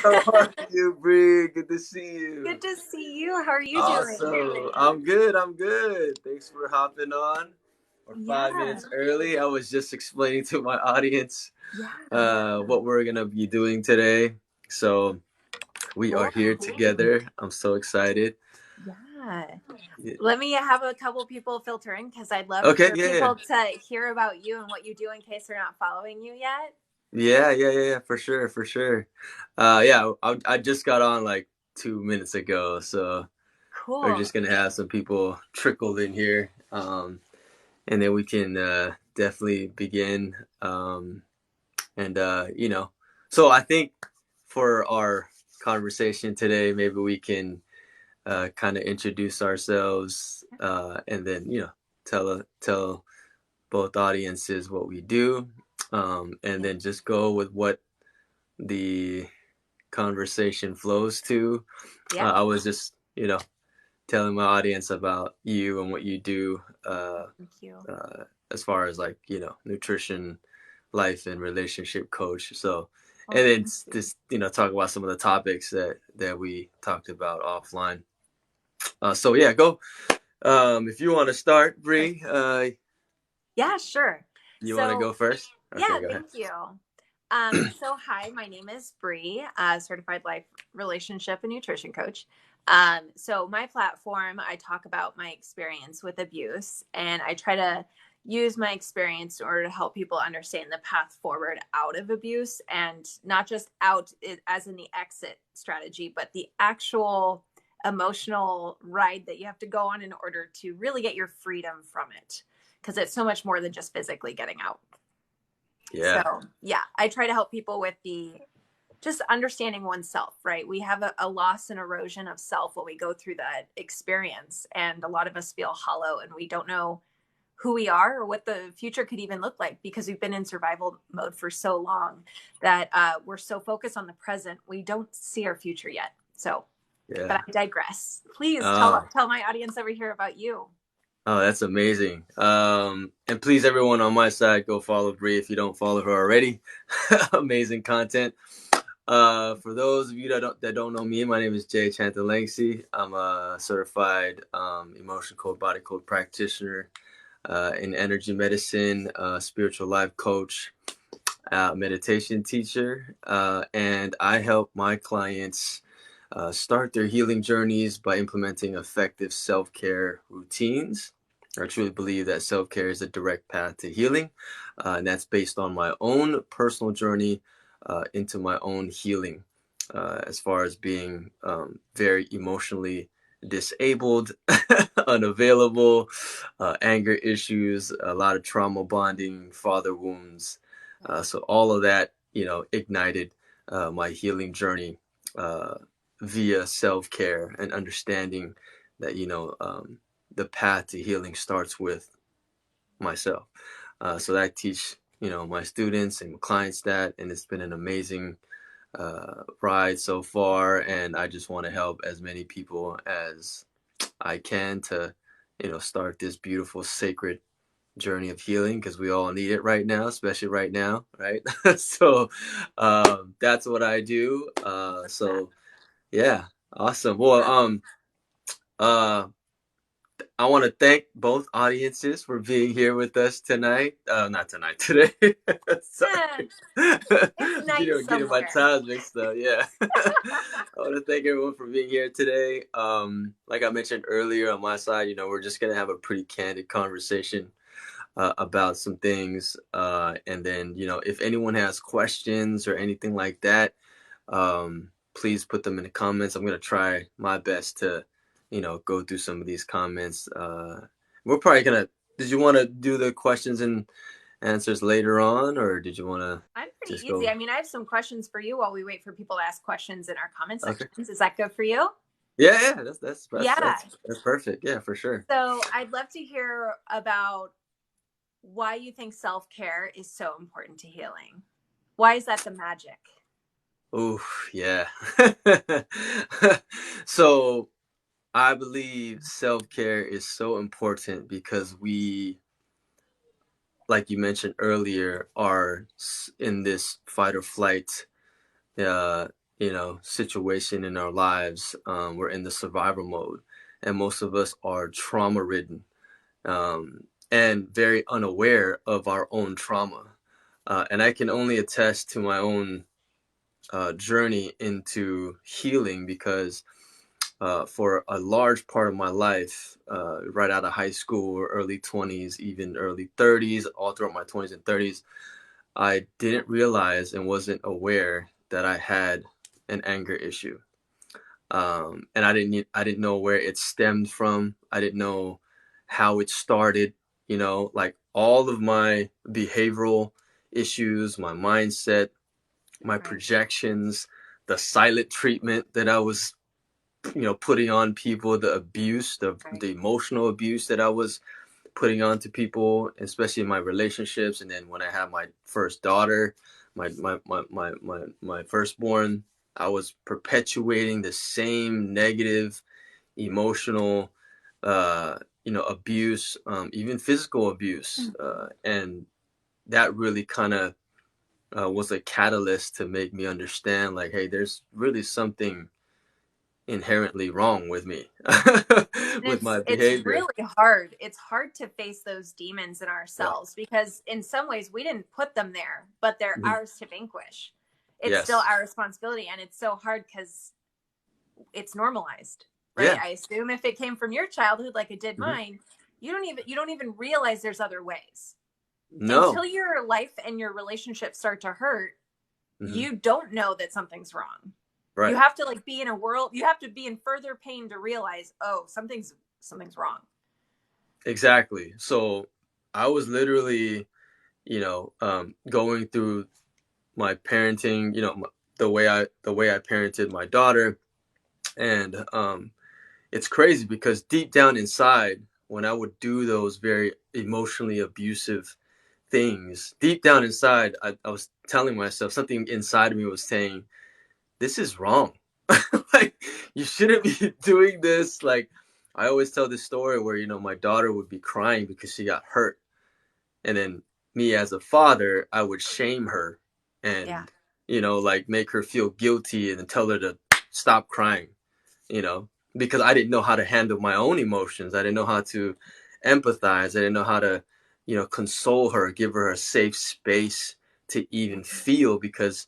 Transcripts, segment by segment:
How are you, Bri? Good to see you. Good to see you. How are you doing? Awesome. I'm good. I'm good. Thanks for hopping on. We're 5 minutes early. I was just explaining to my audience what we're gonna be doing today. So we are here together. I'm so excited. Yeah. Yeah. Let me have a couple people filter in because I'd love Okay. for people to hear about you and what you do in case they're not following you yet. Yeah. For sure. For sure. I just got on like 2 minutes ago, so Cool. we're just gonna have some people trickled in here. And then we can definitely begin. So I think for our conversation today, maybe we can kind of introduce ourselves and then, tell both audiences what we do, and then just go with what the conversation flows to. Yeah. I was just, telling my audience about you and what you do. Thank you. As far as like, nutrition, life and relationship coach. So, and then just, talk about some of the topics that we talked about offline. So yeah, go. If you want to start, Bri, Yeah, sure. you want to go first? Okay, Yeah, go ahead. thank you. So hi, my name is Bri, certified life relationship and nutrition coach. So my platform, I talk about my experience with abuse, and I try to use my experience in order to help people understand the path forward out of abuse, and not just out as in the exit strategy, but the actual emotional ride that you have to go on in order to really get your freedom from it, because it's so much more than just physically getting out. Yeah. So yeah, I try to help people with the just understanding oneself, right? We have a loss and erosion of self when we go through that experience. And a lot of us feel hollow and we don't know who we are or what the future could even look like, because we've been in survival mode for so long that we're so focused on the present, we don't see our future yet. So, Yeah. but I digress. Please tell my audience over here about you. Oh, that's amazing. And please, everyone on my side, go follow Bri if you don't follow her already. Amazing content. For those of you that don't know me, my name is Jay Chantalangsi. I'm a certified emotion code, body code practitioner in energy medicine, spiritual life coach, meditation teacher, and I help my clients start their healing journeys by implementing effective self-care routines. I truly believe that self-care is a direct path to healing, and that's based on my own personal journey into my own healing, as far as being very emotionally disabled, unavailable, anger issues, a lot of trauma bonding, father wounds. So all of that, ignited my healing journey via self-care and understanding that, the path to healing starts with myself. So I teach, my students and clients that, and it's been an amazing ride so far. And I just want to help as many people as I can to, start this beautiful, sacred journey of healing, because we all need it right now, especially right now, right? So that's what I do. So yeah, awesome. Well, I want to thank both audiences for being here with us tonight. Not tonight, today. Sorry. It's night Getting my times mixed up. Yeah. I want to thank everyone for being here today. Like I mentioned earlier on my side, we're just going to have a pretty candid conversation about some things. And then, if anyone has questions or anything like that, please put them in the comments. I'm going to try my best to, go through some of these comments. We're probably going to, did you want to do the questions and answers later on, or did you want to? I'm pretty easy. I mean, I have some questions for you while we wait for people to ask questions in our comment sections. Okay. Is that good for you? Yeah, that's perfect. Yeah, for sure. So I'd love to hear about why you think self-care is so important to healing. Why is that the magic? Oh, yeah. So I believe self-care is so important because we, like you mentioned earlier, are in this fight or flight situation in our lives, we're in the survival mode, and most of us are trauma ridden, and very unaware of our own trauma. And I can only attest to my own journey into healing, because for a large part of my life, right out of high school or early 20s, even early 30s, all throughout my 20s and 30s, I didn't realize and wasn't aware that I had an anger issue. And I didn't know where it stemmed from. I didn't know how it started. Like all of my behavioral issues, my mindset, my Right. projections, the silent treatment that I was, putting on people, the abuse, Right. the emotional abuse that I was putting on to people, especially in my relationships. And then when I had my first daughter, my firstborn, I was perpetuating the same negative emotional, abuse, even physical abuse. And that really kind of was a catalyst to make me understand, like, hey, there's really something inherently wrong with me, And with my it's behavior. really hard. It's hard to face those demons in Yeah. ourselves because in some ways we didn't put them there, but they're Mhm. ours to vanquish. It's still Yes. our responsibility, and it's so hard because it's normalized, right? Yeah. I assume if it came from your childhood like it did Hmm. mine, you don't even realize there's other ways. No. Until your life and your relationships start to hurt, Hmm. you don't know that something's wrong. You Right. have to like be in a world, you have to be in further pain to realize, oh, something's wrong. Exactly. So I was literally, going through my parenting, the way I parented my daughter. And it's crazy because deep down inside, when I would do those very emotionally abusive things, deep down inside, I was telling myself, something inside of me was saying, this is wrong. Like, you shouldn't be doing this. Like, I always tell this story where, my daughter would be crying because she got hurt. And then me as a father, I would shame her Yeah. and, like make her feel guilty and then tell her to stop crying, you know, because I didn't know how to handle my own emotions. I didn't know how to empathize. I didn't know how to, console her, give her a safe space to even feel, because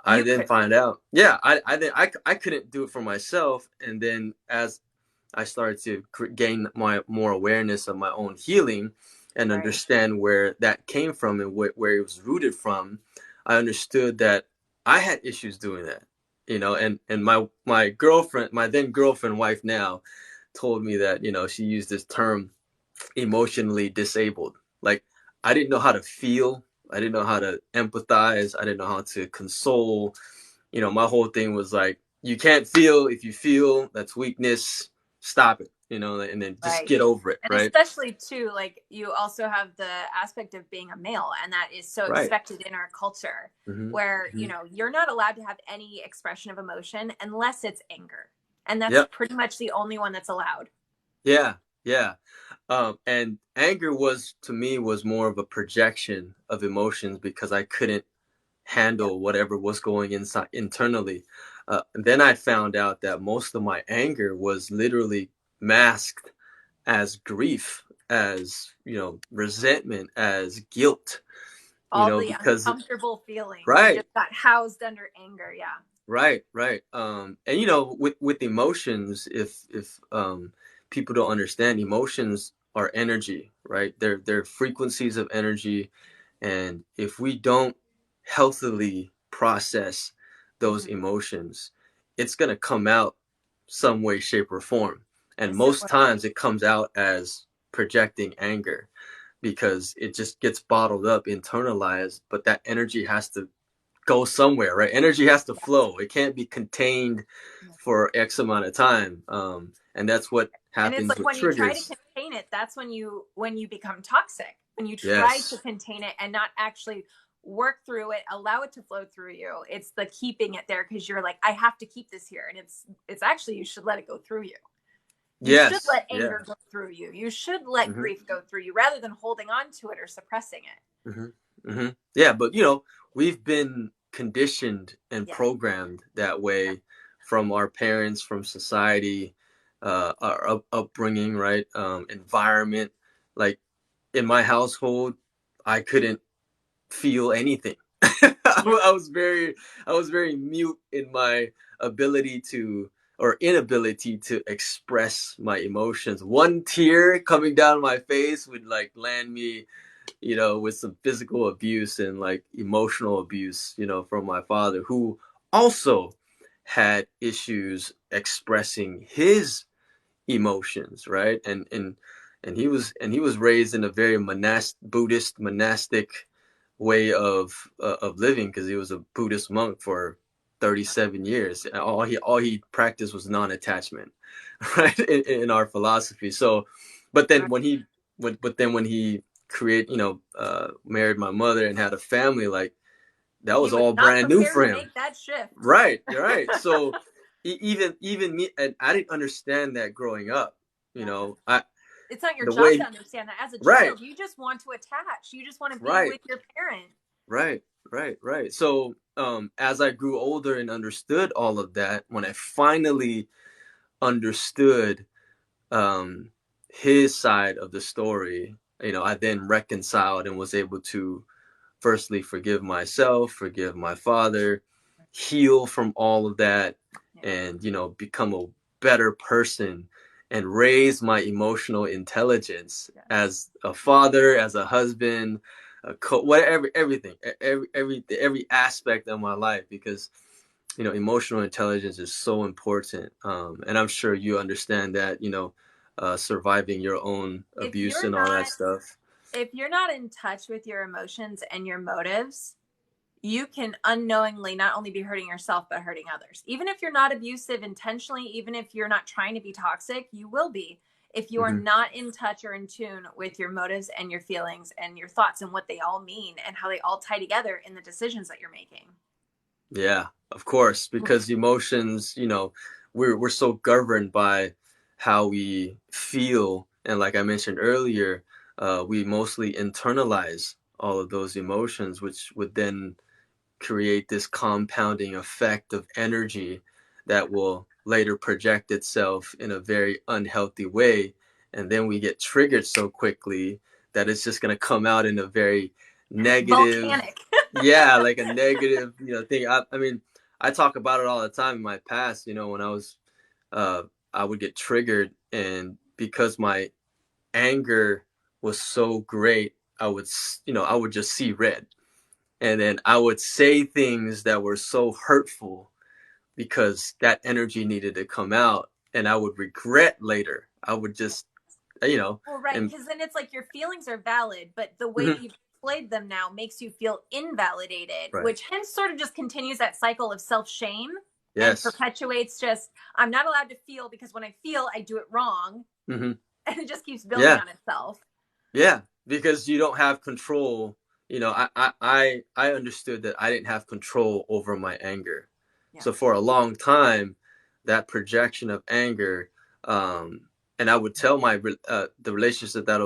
I You then could. find out, yeah, I couldn't do it for myself. And then as I started to gain my more awareness of my own healing and Right. understand where that came from and where it was rooted from, I understood that I had issues doing that, and my girlfriend, my then girlfriend, wife now, told me that, she used this term, emotionally disabled. Like, I didn't know how to feel. I didn't know how to empathize. I didn't know how to console. My whole thing was like, you can't feel. If you feel, that's weakness. Stop it, and then just Right. get over it, And right? especially too, like you also have the aspect of being a male, and that is so Right. expected in our culture, Mm-hmm. where Mm-hmm. you're not allowed to have any expression of emotion unless it's anger, and that's Yep. pretty much the only one that's allowed. Yeah. Yeah. And anger to me was more of a projection of emotions because I couldn't Yeah. handle whatever was going inside internally. Then I found out that most of my anger was literally masked as grief, as resentment, as guilt. All the Because uncomfortable feelings, they right, just got housed under anger. Yeah. right. And with emotions, if people don't understand, emotions are energy, right? They're frequencies of energy, and if we don't healthily process those Mm-hmm. emotions, it's going to come out some way, shape, or form. And Yes, it most will. times it comes out as projecting anger because it just gets bottled up, internalized, but that energy has to go somewhere, right? Energy has to Yes. flow. It can't be contained for X amount of time. And that's what And it's happens like with when you try to triggers. contain it, that's when you become toxic. When you try to Yes. contain it and not actually work through it, allow it to flow through you. It's the keeping it there because you're like, I have to keep this here. And it's actually, you should let it go through you. You should Yes. let Yeah. anger go through you. You should let Hmm. grief go through you rather than holding on to it or suppressing it. Hmm. Hmm. Yeah, but we've been conditioned and Yeah. programmed that way from our parents, from society, our upbringing, right? Environment. Like in my household, I couldn't feel anything. Yeah. I was very mute in my ability to, or inability to, express my emotions. One tear coming down my face would like land me, with some physical abuse and like emotional abuse, from my father, who also had issues expressing his emotions, right? And he was raised in a very Buddhist monastic way of living, because he was a Buddhist monk for 37 years. All he practiced was non-attachment, right? In our philosophy. So, but then Right. when he married my mother and had a family, like that He was was all not brand new prepared for to him. make that shift. Right, you're right. So even me, and I didn't understand that growing up. Yeah. I It's not your the job way to understand that. As a right, child, you just want to attach. You just want to be right, with your parent. right, right. So as I grew older and understood all of that, when I finally understood um, his side of the story, I then reconciled and was able to firstly forgive myself, forgive my father, heal from all of that, Yeah. and become a better person and raise my emotional intelligence Yes. as a father, as a husband, whatever, everything, every aspect of my life, because emotional intelligence is so important, and I'm sure you understand that, surviving your own If abuse you're and all that not stuff. if you're not in touch with your emotions and your motives, you can unknowingly not only be hurting yourself but hurting others. Even if you're not abusive intentionally, even if you're not trying to be toxic, you will be if you are Hmm. not in touch or in tune with your motives and your feelings and your thoughts and what they all mean and how they all tie together in the decisions that you're making. Yeah, of course, because emotions, we're so governed by how we feel, and like I mentioned earlier, we mostly internalize all of those emotions, which would then create this compounding effect of energy that will later project itself in a very unhealthy way, and then we get triggered so quickly that it's just going to come out in a very negative, Volcanic. yeah, like a negative, thing. I mean, I talk about it all the time in my past, when uh I would get triggered, and because my anger was so great, I would just see red, and then I would say things that were so hurtful because that energy needed to come out, and I would regret later. I would just, Well, right, and because then it's like your feelings are valid, but the way that mhm, you've displayed them now makes you feel invalidated, right, which hence sort of just continues that cycle of self shame and yes, perpetuates just, I'm not allowed to feel because when I feel, I do it wrong. hmm, And it just keeps building yeah, on itself. yeah, because you don't have control. I understood that I didn't have control over my anger, Yeah. so for a long time, that projection of anger, um, and I would tell the relationship that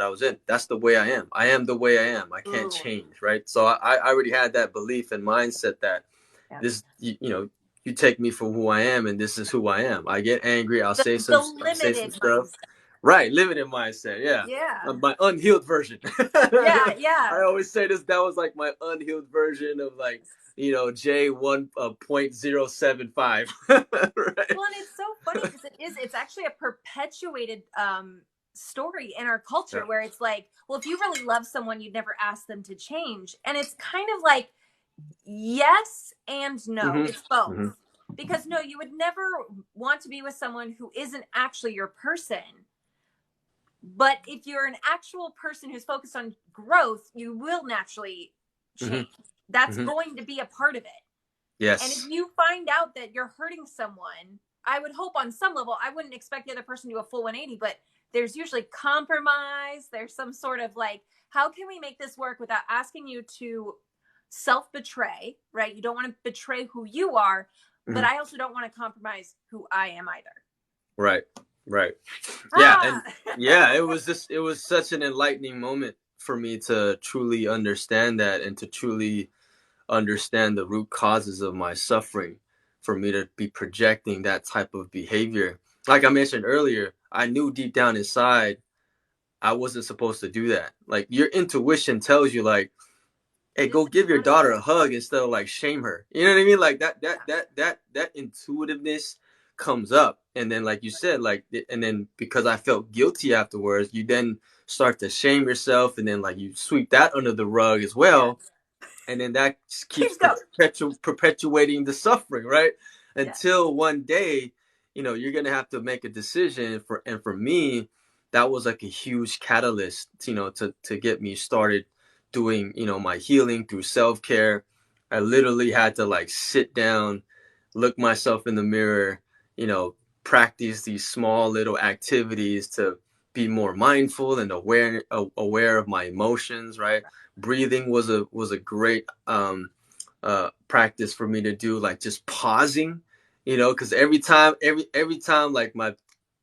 I was in, that's the way I am. I am the way I am. I can't Ooh. change, right? So I already had that belief and mindset that Yeah. this, you take me for who I am, and this is who I am. I get angry, The I'll say some limited stuff. mindset. Right, limited mindset, yeah. Yeah. My unhealed version. Yeah. Yeah. I always say this. That was like my unhealed version of like, J1 .075. Right. Well, and it's so funny because it's actually a perpetuated story in our Yeah. culture where it's like, well, if you really love someone, you'd never ask them to change. And it's kind of like, yes and no, Hmm. it's both. Hmm. Because no, you would never want to be with someone who isn't actually your person. But if you're an actual person who's focused on growth, you will naturally Hmm. change. That's Hmm. going to be a part of it. And if Yes. you find out that you're hurting someone, I would hope on some level, I wouldn't expect the other person to do a full 180, but there's usually compromise. There's some sort of like, how can we make this work without asking you to self betray, right? You don't want to betray who you are, but Hmm. I also don't want to compromise who I am either. Right. Right. Yeah. And Ah! yeah, it was such an enlightening moment for me to truly understand that, and to truly understand the root causes of my suffering for me to be projecting that type of behavior. Like I mentioned earlier, I knew deep down inside I wasn't supposed to do that. Like your intuition tells you like, hey, This go is give your not daughter okay. a hug instead of like shame her. You know what I mean? Like that intuitiveness comes up. And then like you said, like, and then because I felt guilty afterwards, you then start to shame yourself, and then like you sweep that under the rug as Yeah. well, and then that keeps Keep going. perpetuating the suffering, right? Yeah. Until one day, you're gonna have to make a decision. For me, that was like a huge catalyst, to get me started doing, my healing through self-care. I literally had to like sit down, look myself in the mirror, you know, practice these small little activities to be more mindful and aware of my emotions, right? Breathing was a great practice for me to do, like just pausing, because every time like my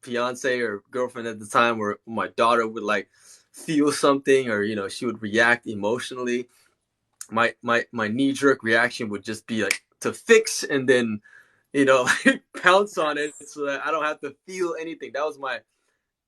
fiance or girlfriend at the time, or my daughter would like feel something, or she would react emotionally, my knee jerk reaction would just be like to fix, and then like pounce on it so that I don't have to feel anything. That was my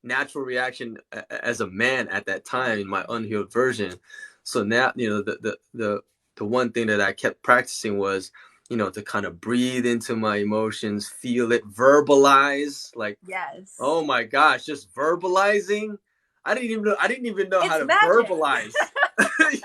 natural reaction as a man at that time in my unhealed version. So now, the one thing that I kept practicing was, to kind of breathe into my emotions, feel it, verbalize. Like, Yes. oh my gosh, just verbalizing. I didn't even know how It's to magic. verbalize.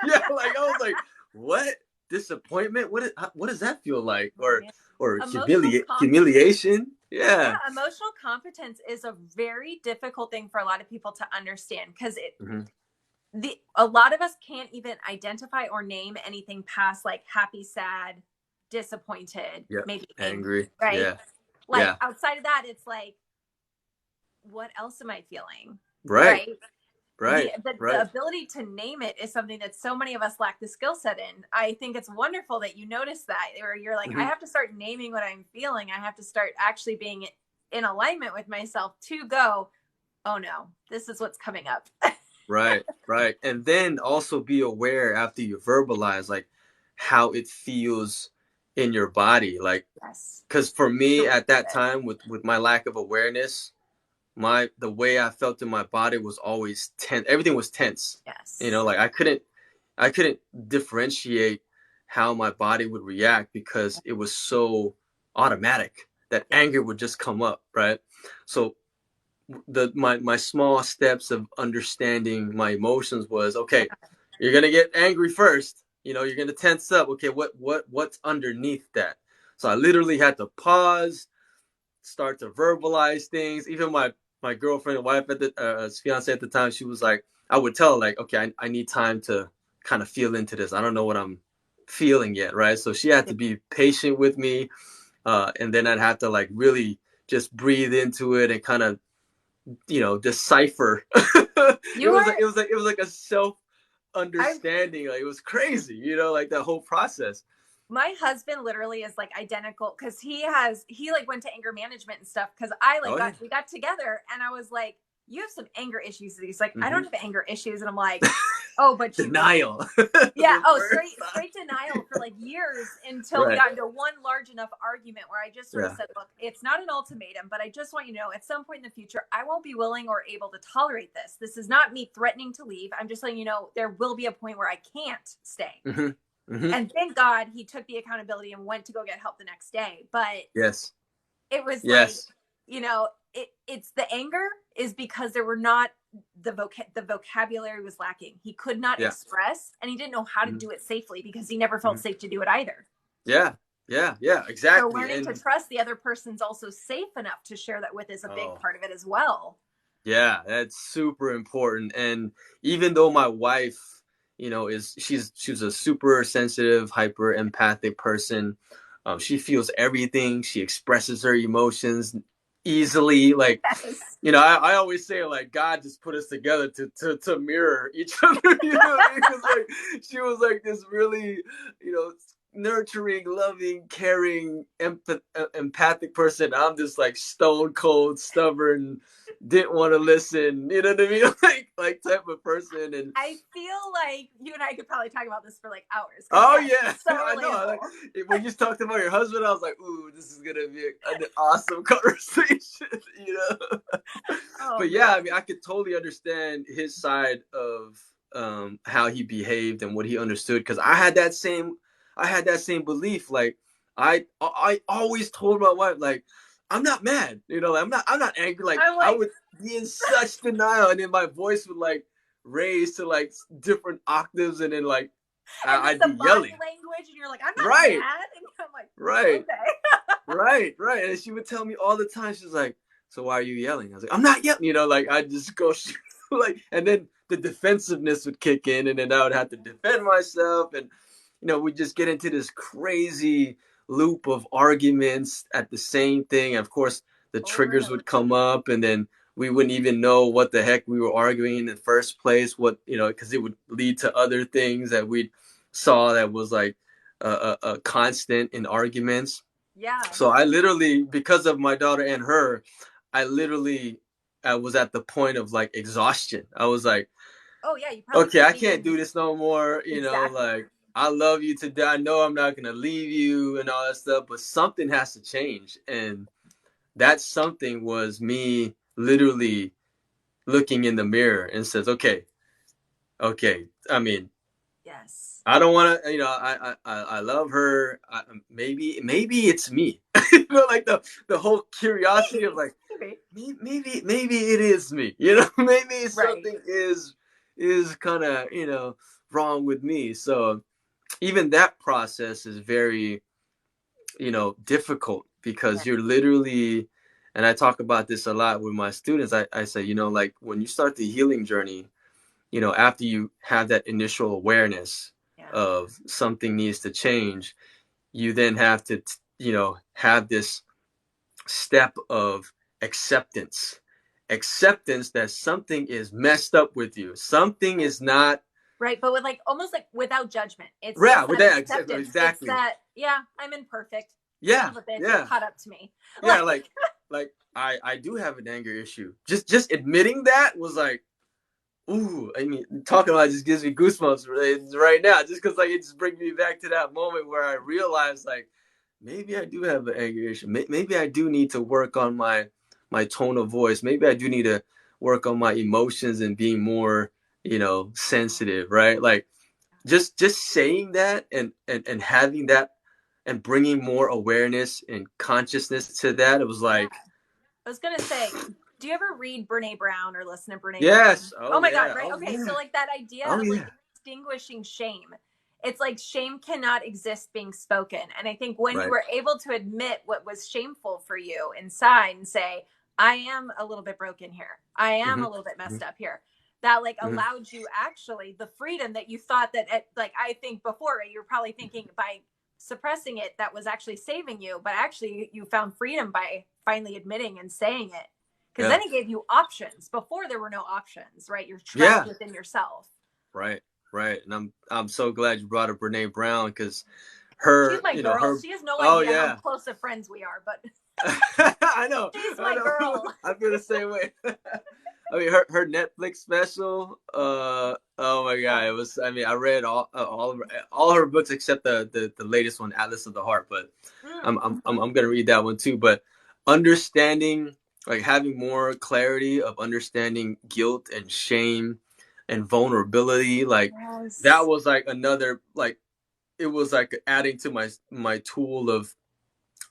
Yeah, like I was like, what? Disappointment? What does that feel like? Oh, Or man. or Emotional competence. humiliation? Yeah, Yeah. emotional competence is a very difficult thing for a lot of people to understand because Mm-hmm. a lot of us can't even identify or name anything past like happy, sad, disappointed, Yep. maybe angry, Angry. right? Yeah. Like Yeah. outside of that, it's like, what else am I feeling? Right. Right? the, Right. the the Right. ability to name it is something that so many of us lack the skill set in. I think it's wonderful that you notice that, where you're like, I Mm-hmm. have to start naming what I'm feeling. I have to start actually being in alignment with myself to go, oh no, this is what's coming up. Right. Right. And then also be aware after you verbalize, like how it feels in your body. Like, Yes. because for To me at that receive it. time, with my lack of awareness, the way I felt in my body was always tense. Everything was tense. Yes. Like I couldn't differentiate how my body would react because it was so automatic that Yeah. anger would just come up, right? So my small steps of understanding my emotions was, okay, you're gonna get angry first. You're gonna tense up. Okay, what's underneath that? So I literally had to pause, start to verbalize things. Even my girlfriend and wife at the fiance at the time, she was like, I would tell her like, okay, I need time to kind of feel into this. I don't know what I'm feeling yet, right? So she had to be patient with me, and then I'd have to like really just breathe into it and kind of decipher. it You was like are, it was like it was like a self I understanding. Like it was crazy, like that whole process. my husband literally is like identical because he like went to anger management and stuff because I like Oh yeah. we got together and I was like, you have some anger issues. And he's like, I Mm-hmm. don't have anger issues. And I'm like, oh, but you do. Denial. Yeah. The Oh, worst time. straight denial for like years until we Right. got into one large enough argument where I just sort of Yeah. said, look, it's not an ultimatum, but I just want you to know at some point in the future, I won't be willing or able to tolerate this. This is not me threatening to leave. I'm just letting you know there will be a point where I can't stay. Mm-hmm. Mm-hmm. And thank God he took the accountability and went to go get help the next day. But Yes. it was like, Yes. it's the anger is because there were not the vocabulary was lacking. He could not Yeah. express and he didn't know how to Mm-hmm. do it safely because he never felt Mm-hmm. safe to do it either. Yeah. Yeah. Yeah. So Exactly. learning to And trust the other person's also safe enough to share that with is a big oh, part of it as well. yeah, that's super important. And even though my wife, she's a super sensitive, hyper empathic person. She feels everything. She expresses her emotions easily. Like, Yes. I always say like God just put us together to mirror each other. You know what I mean? Because like she was like this really, nurturing, loving, caring, empathic person. I'm just like stone cold, stubborn, didn't want to listen. You know what I mean? Like type of person. And I feel like you and I could probably talk about this for like hours. oh Yes, yeah, it's so I know. relatable. Like when you talked about your husband, I was like, ooh, this is gonna be an awesome conversation. You know. Oh But yeah, I man. mean, I could totally understand his side of how he behaved and what he understood, because I had that same belief. Like I always told my wife, like, I'm not mad, you know, like, I'm not angry. Like I'm I like, would be in such denial, and then my voice would like raise to like different octaves, and then like and then I'd be the body yelling. language, and you're like, I'm not Right, mad, and I'm like, right, okay. right. And she would tell me all the time. She's like, "So why are you yelling?" I was like, "I'm not yelling." You know, like I just go like, and then the defensiveness would kick in, and then I would have to defend myself, and we just get into this crazy loop of arguments at the same thing. And of course, the Over and triggers over. would come up, and then we wouldn't even know what the heck we were arguing in the first place. What because it would lead to other things that we saw that was like a constant in arguments. Yeah. So I literally, because of my daughter and her, I literally I was at the point of like exhaustion. I was like, Oh yeah, you probably okay, I couldn't can't even do this no more. exactly. Like I love you today. I know I'm not gonna leave you and all that stuff, but something has to change. And that something was me literally looking in the mirror and says, okay. I mean, Yes. I don't want to, I love her. Maybe it's me. Like the whole curiosity of Maybe. like, Maybe. maybe it is me. Maybe Right. something is kind of wrong with me. So even that process is very difficult, Yeah. because you're literally, and I talk about this a lot with my students. I say, like when you start the healing journey, after you have that initial awareness Yeah. of something needs to change, you then have to, have this step of acceptance. Acceptance that something is messed up with you. Something Right. is not. Right, but with like almost like without judgment. It's Yeah, with that that, acceptance. It's exactly. that, yeah, I'm imperfect. Son Yeah, of a bitch, it yeah, caught up to me. yeah. Like, Like I do have an anger issue. Just admitting that was like, ooh, I mean, talking about it just gives me goosebumps right now, just because like it just brings me back to that moment where I realized like maybe I do have an anger issue. Maybe I do need to work on my tone of voice. Maybe I do need to work on my emotions and being more sensitive, right? Like just saying that, and having that, and bringing more awareness and consciousness to that. It was yeah. like, I was gonna say, do you ever read Brene Brown or listen to Brene Brown? yes, Oh oh my God, yeah, right? oh Okay, so yeah, like that idea oh of like yeah, extinguishing shame. It's like shame cannot exist being spoken. And I think when you right. were able to admit what was shameful for you inside and say, I am a little bit broken here, I am Mm-hmm, a little bit mm-hmm, messed up here, that like mm-hmm. allowed you actually the freedom that you thought that, like, I think before, right, you were probably thinking by suppressing it that was actually saving you, but actually you found freedom by finally admitting and saying it, because Yeah, then it gave you options. Before there were no options, right? You're trapped yeah, within yourself. right, right. And I'm so glad you brought up Brene Brown, because She's her, my girl. her. She has no Oh idea how yeah, close of friends we are, but I know, she's I my know. girl. I feel the same way. I mean, her Netflix special. Oh my Yeah. god, it was. I mean, I read all her books except the latest one, Atlas of the Heart. But Mm. I'm gonna read that one too. But understanding, like having more clarity of understanding guilt and shame and vulnerability, like that Yes. was like another, like it was like adding to my tool of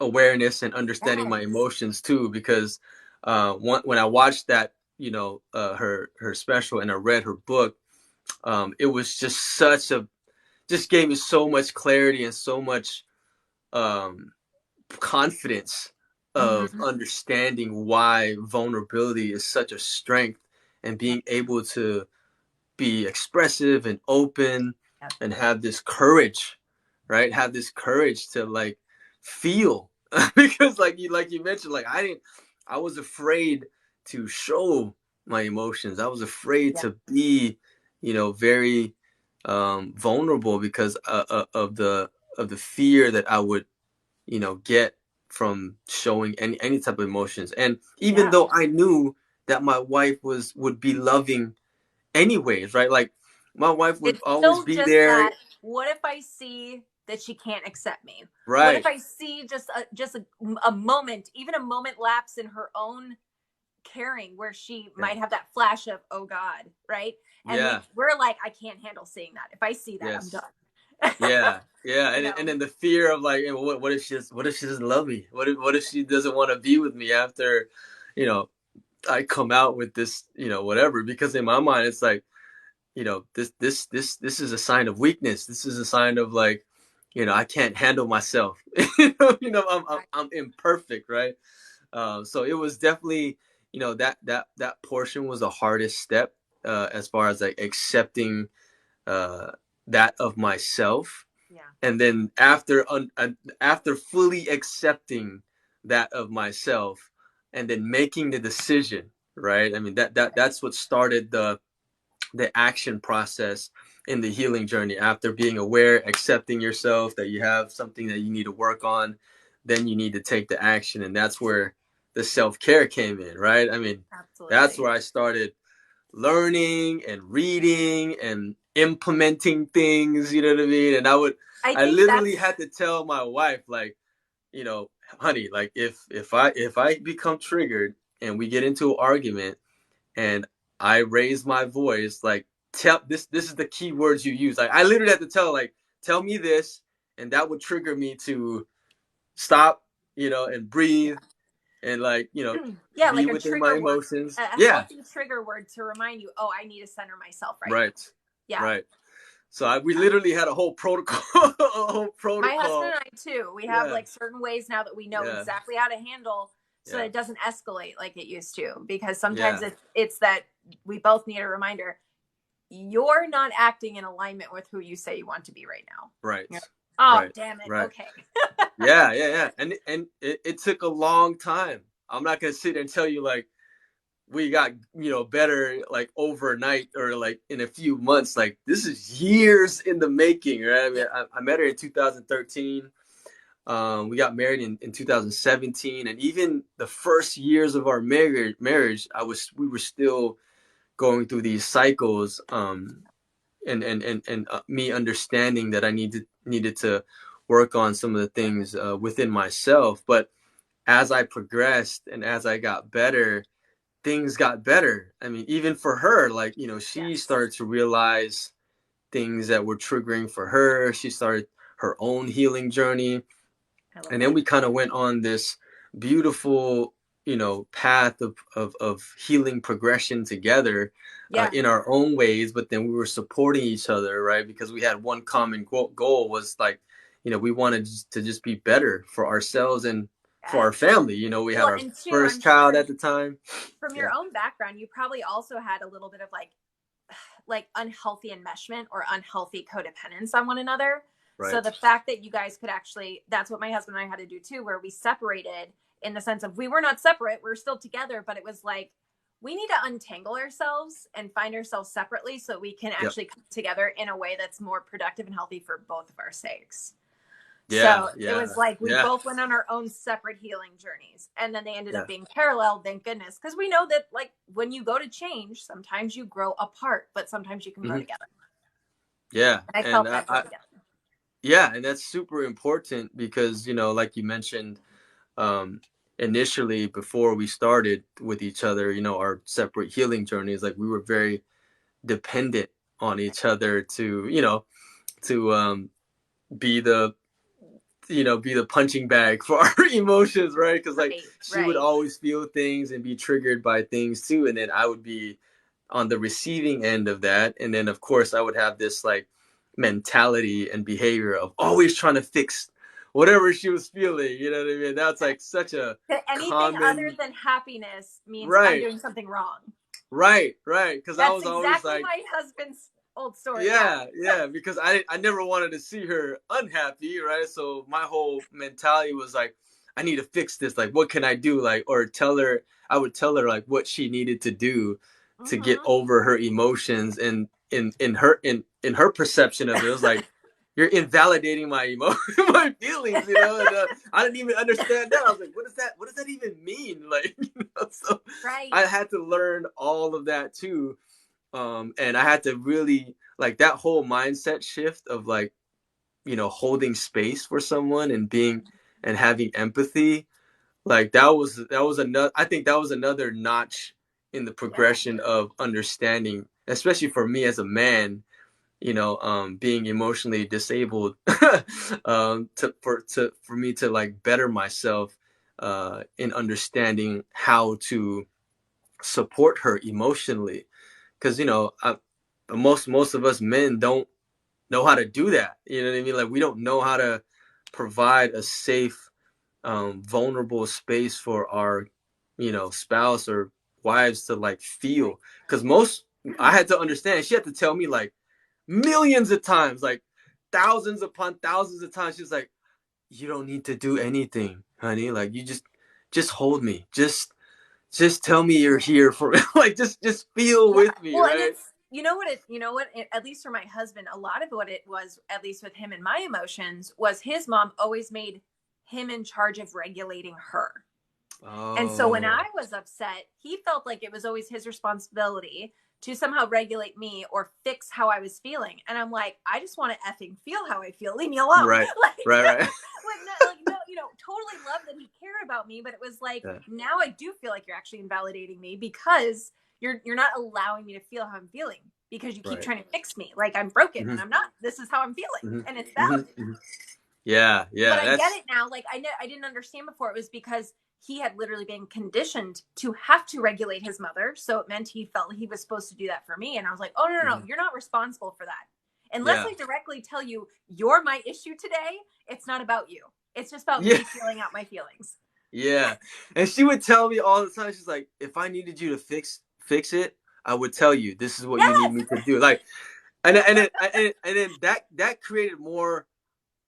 awareness and understanding my Yes. emotions too. Because when I watched that, her special, and I read her book, it was just just gave me so much clarity and so much um, confidence of Mm-hmm. understanding why vulnerability is such a strength, and being able to be expressive and open, Yep. and have this courage, right? Have this courage to like feel, because like you mentioned, like I was afraid to show my emotions. I was afraid Yep. to be, very vulnerable, because of the fear that I would, get from showing any type of emotions. And even Yeah. though I knew that my wife would be loving anyways, right? Like my wife would It's always still be just there. that, what if I see that she can't accept me? What if Right. I see a moment, even a moment lapse in her own caring where she Yeah. might have that flash of, oh God, right? And Yeah. we're like, I can't handle seeing that. If I see that, I'm Yes. done. Yeah. Yeah. You And know, then the fear of like, what if she doesn't love me? What if she doesn't want to be with me after, you know, I come out with this, whatever? Because in my mind, it's like, this is a sign of weakness. This is a sign of like, I can't handle myself. I'm imperfect, right? So it was definitely, that portion was the hardest step, as far as like accepting, uh, that of myself. yeah. And then after fully accepting that of myself, and then making the decision, right? I mean, that's what started the action process in the healing journey. After being aware, accepting yourself, that you have something that you need to work on, then you need to take the action. And that's where the self-care came in, right? I mean, that's Absolutely. where I started learning and reading and implementing things, you know what I mean? And I I think literally that's had to tell my wife, like, honey, like if I become triggered and we get into an argument and I raise my voice, like, tell this is the key words you use. Like I literally had to tell, like, tell me this, and that would trigger me to stop, and yeah. breathe, and like, Yeah, be like a within my trigger word, emotions. a Yeah, healthy trigger word to remind you, oh, I need to center myself right now. right, Yeah. right. So we Yeah. literally had a whole protocol, a whole My husband protocol. and I too. We have Yeah, like certain ways now that we know yeah, exactly how to handle so that yeah, it doesn't escalate like it used to. Because yeah. sometimes it's that we both need a reminder. You're not acting in alignment with who you say you want to be right now. Right, Yeah. Oh, right, damn it. right. Okay. Yeah, yeah, yeah. And it took a long time. I'm not gonna sit there and tell you like we got, better like overnight or like in a few months. Like this is years in the making, right? I Yeah. mean, I met her in 2013. We got married in 2017, and even the first years of our marriage, we were still going through these cycles, and me understanding that I needed to work on some of the things, within myself. But as I progressed and as I got better, things got better. I mean, even for her, like, she Yes. started to realize things that were triggering for her. She started her own healing journey. I love And then it. we kind of went on this beautiful, path of healing progression together, Yeah. in our own ways. But then we were supporting each other, right? Because we had one common goal was like, we wanted to just be better for ourselves and for our Yes. family. We had Well, our and two, I'm first child sure at the time. from Yeah. your own background, you probably also had a little bit of like unhealthy enmeshment or unhealthy codependence on one another. So Right. the fact that you guys could actually, that's what my husband and I had to do too, where we separated in the sense of we were not separate, we were still together, but it was like we need to untangle ourselves and find ourselves separately so we can Yep. actually come together in a way that's more productive and healthy for both of our sakes. Yeah. So it Yeah. was like we Yeah. both went on our own separate healing journeys. And then they ended up Yeah. being parallel, thank goodness. Because we know that, like, when you go to change, sometimes you grow apart, but sometimes you can grow Hmm. together. Yeah. And I And felt that grow together. yeah, and that's super important because, like you mentioned, um, initially before we started with each other, our separate healing journeys, like we were very dependent on each other to, to be the be the punching bag for our emotions, right? Because like Right, she would right. always feel things and be triggered by things too, and then I would be on the receiving end of that. And then of course I would have this like mentality and behavior of always trying to fix whatever she was feeling, you know what I mean? That's like such a Anything other common. than happiness means I'm Right, doing something wrong. right, because I That's was always exactly like, my husband's old story. Yeah. yeah, because I never wanted to see her unhappy, right? So my whole mentality was like, I need to fix this. Like, what can I do? Like, or tell her. I would tell her like what she needed to do to get Mm-hmm. over her emotions, and in her perception of it, it was like, you're invalidating my my feelings, you know. And I didn't even understand that. I was like, what is that? What does that even mean? Like, so Right. I had to learn all of that too. And I had to really like that whole mindset shift of like, holding space for someone and being and having empathy. Like that was another, I think that was another notch in the Yeah. progression of understanding, especially for me as a man, being emotionally disabled, for me to like better myself in understanding how to support her emotionally, because most of us men don't know how to do that. You know what I mean? Like we don't know how to provide a safe, vulnerable space for our, spouse or wives to like feel. Because I had to understand. She had to tell me like millions of times, like thousands upon thousands of times. She's like, "You don't need to do anything, honey. Like you just hold me. Just tell me you're here for like just feel Yeah. with me, Well, and right?" it's, at least for my husband, a lot of what it was, at least with him and my emotions, was his mom always made him in charge of regulating her. And so when Oh, I was upset, he felt like it was always his responsibility to somehow regulate me or fix how I was feeling. And I'm like, I just want to effing feel how I feel. Leave me alone. right, Like, right, right. no, totally love that he cared about me, but it was like, Yeah, now I do feel like you're actually invalidating me because you're not allowing me to feel how I'm feeling because you keep right. trying to fix me. Like I'm broken Mm-hmm, and I'm not. This is how I'm feeling, mm-hmm, and it's mm-hmm, valid. mm-hmm. Yeah, But yeah. I get That's it now. Like I didn't understand before. It was because he had literally been conditioned to have to regulate his mother, so it meant he felt he was supposed to do that for me. And I was like, oh no, mhm. you're not responsible for that. Unless Yeah, I directly tell you you're my issue today, it's not about you. It's just about yeah, me feeling out my feelings. yeah. And she would tell me all the time. She's like, if I needed you to fix it, I would tell you this is what you need Yes. me to do. Like, and then that created more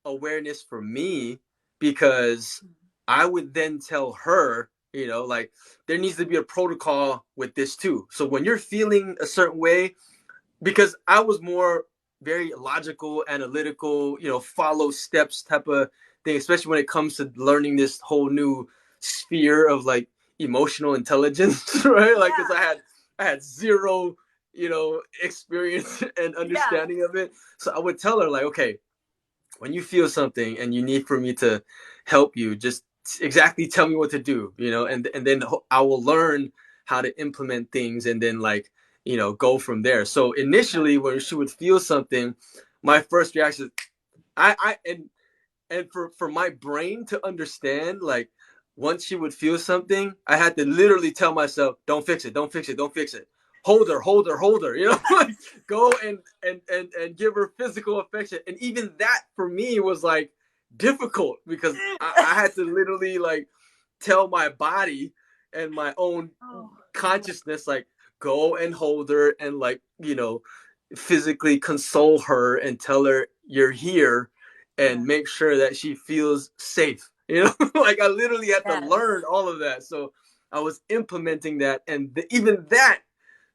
awareness for me, because I would then tell her, like there needs to be a protocol with this too. So when you're feeling a certain way, because I was more very logical, analytical, follow steps type of thing, especially when it comes to learning this whole new sphere of like emotional intelligence, right? Like, because Yeah. I had zero, experience and Yeah. understanding of it. So I would tell her like, okay, when you feel something and you need for me to help you, just exactly tell me what to do, and then I will learn how to implement things, and then like, go from there. So initially when she would feel something, my first reaction, and for my brain to understand, like once she would feel something, I had to literally tell myself, don't fix it, don't fix it, don't fix it, hold her, hold her, hold her, like go and give her physical affection. And even that for me was like difficult, because I had to literally like tell my body and my own Oh. consciousness, like go and hold her and like, physically console her and tell her you're here, Yeah. and make sure that she feels safe. Like I literally had to Yes. learn all of that. So I was implementing that, and even that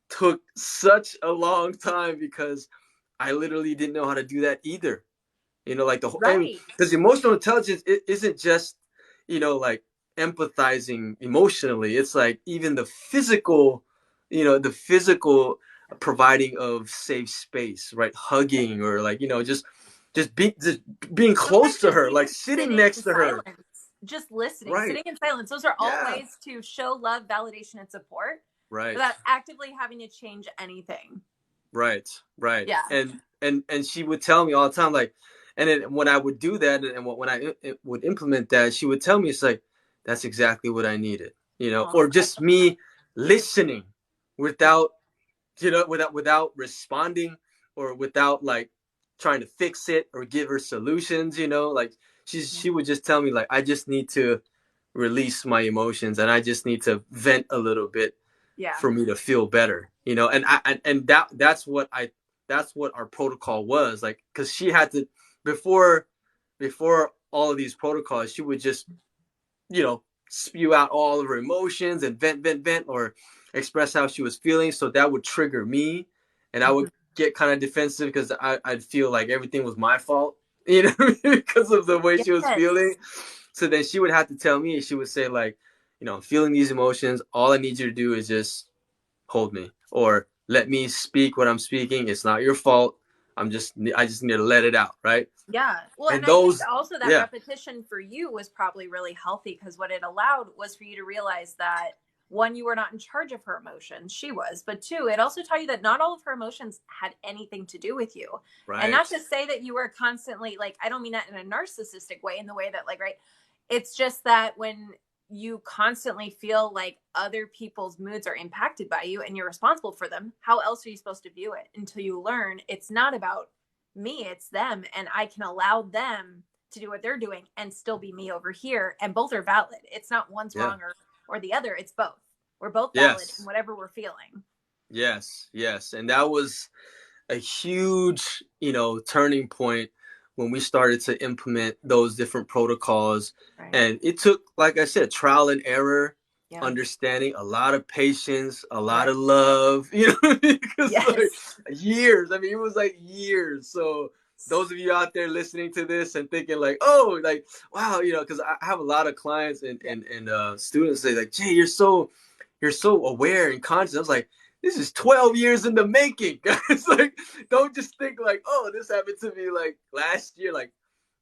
took such a long time, because I literally didn't know how to do that either. Like the whole, and Right. because emotional intelligence, it isn't just, like empathizing emotionally. It's like even the physical providing of safe space, right? Hugging, or like, just being close Sometimes to just her, like even sitting sitting next in to her. silence, just listening, Right. sitting in silence. Those are all Yeah. ways to show love, validation, and support Right. without actively having to change anything. Right. Right. Yeah. And she would tell me all the time, like, and then when I would do that, and when I would implement that, she would tell me, it's like, that's exactly what I needed, Oh, or just me listening without, without responding, or without like trying to fix it or give her solutions, like she would just tell me like, I just need to release my emotions, and I just need to vent a little bit yeah. for me to feel better, and that's what our protocol was like, because she had to, before all of these protocols, she would just, spew out all of her emotions and vent, or express how she was feeling. So that would trigger me, and I would get kind of defensive, because I'd feel like everything was my fault, you know, because of the way she was Yes. feeling. So then she would have to tell me, she would say like, I'm feeling these emotions. All I need you to do is just hold me, or let me speak what I'm speaking. It's not your fault. I just need to let it out, right? Yeah. Well, and And I think those, also that yeah, repetition for you was probably really healthy because what it allowed was for you to realize that one, you were not in charge of her emotions. She was. But two, it also taught you that not all of her emotions had anything to do with you. And not right, to say that you were constantly like, I don't mean that in a narcissistic way, in the way that, like, right. It's just that when you constantly feel like other people's moods are impacted by you and you're responsible for them, how else are you supposed to view it until you learn it's not about me, it's them, and I can allow them to do what they're doing and still be me over here, and both are valid. It's not one's yeah, wrong or the other, it's both. We're both valid in yes, whatever we're feeling. yes, yes. And that was a huge, turning point when we started to implement those different protocols. Right. And it took, like I said, trial and error, Yeah. understanding, a lot of patience, a lot Right. of love, because like Yes. years. I mean, it was like years. So those of you out there listening to this and thinking like, oh, like, wow, because I have a lot of clients and Yeah. students say like, Jay, you're so aware and conscious. I was like, this is 12 years in the making, guys. Like, don't just think like, oh, this happened to me like last year. Like,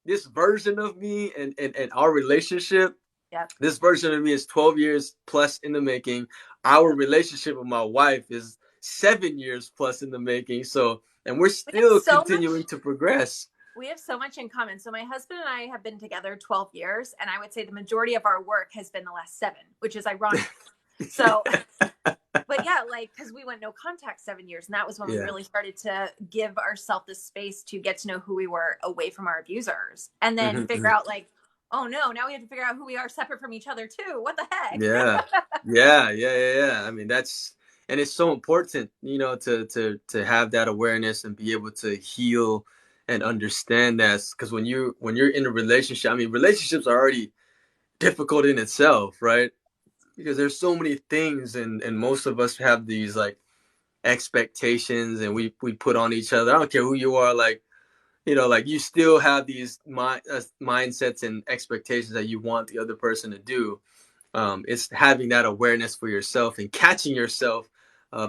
this version of me and our relationship, Yep. this version of me is 12 years plus in the making. Our Yep. relationship with my wife is 7 years plus in the making. So, and we're We have still so much continuing to progress. we have so much in common. So my husband and I have been together 12 years, and I would say the majority of our work has been the last 7, which is ironic. So but yeah, like, because we went no contact 7 years, and that was when we Yeah. really started to give ourselves the space to get to know who we were away from our abusers, and then Mm-hmm, figure mm-hmm. out like, oh no, now we have to figure out who we are separate from each other too. What the heck? Yeah. Yeah, yeah, yeah, yeah. I mean, and it's so important, to have that awareness and be able to heal and understand that, because when you're in a relationship, I mean, relationships are already difficult in itself, right? Because there's so many things, and most of us have these like expectations, and we put on each other. I don't care who you are, like, like you still have these mindsets and expectations that you want the other person to do. It's having that awareness for yourself and catching yourself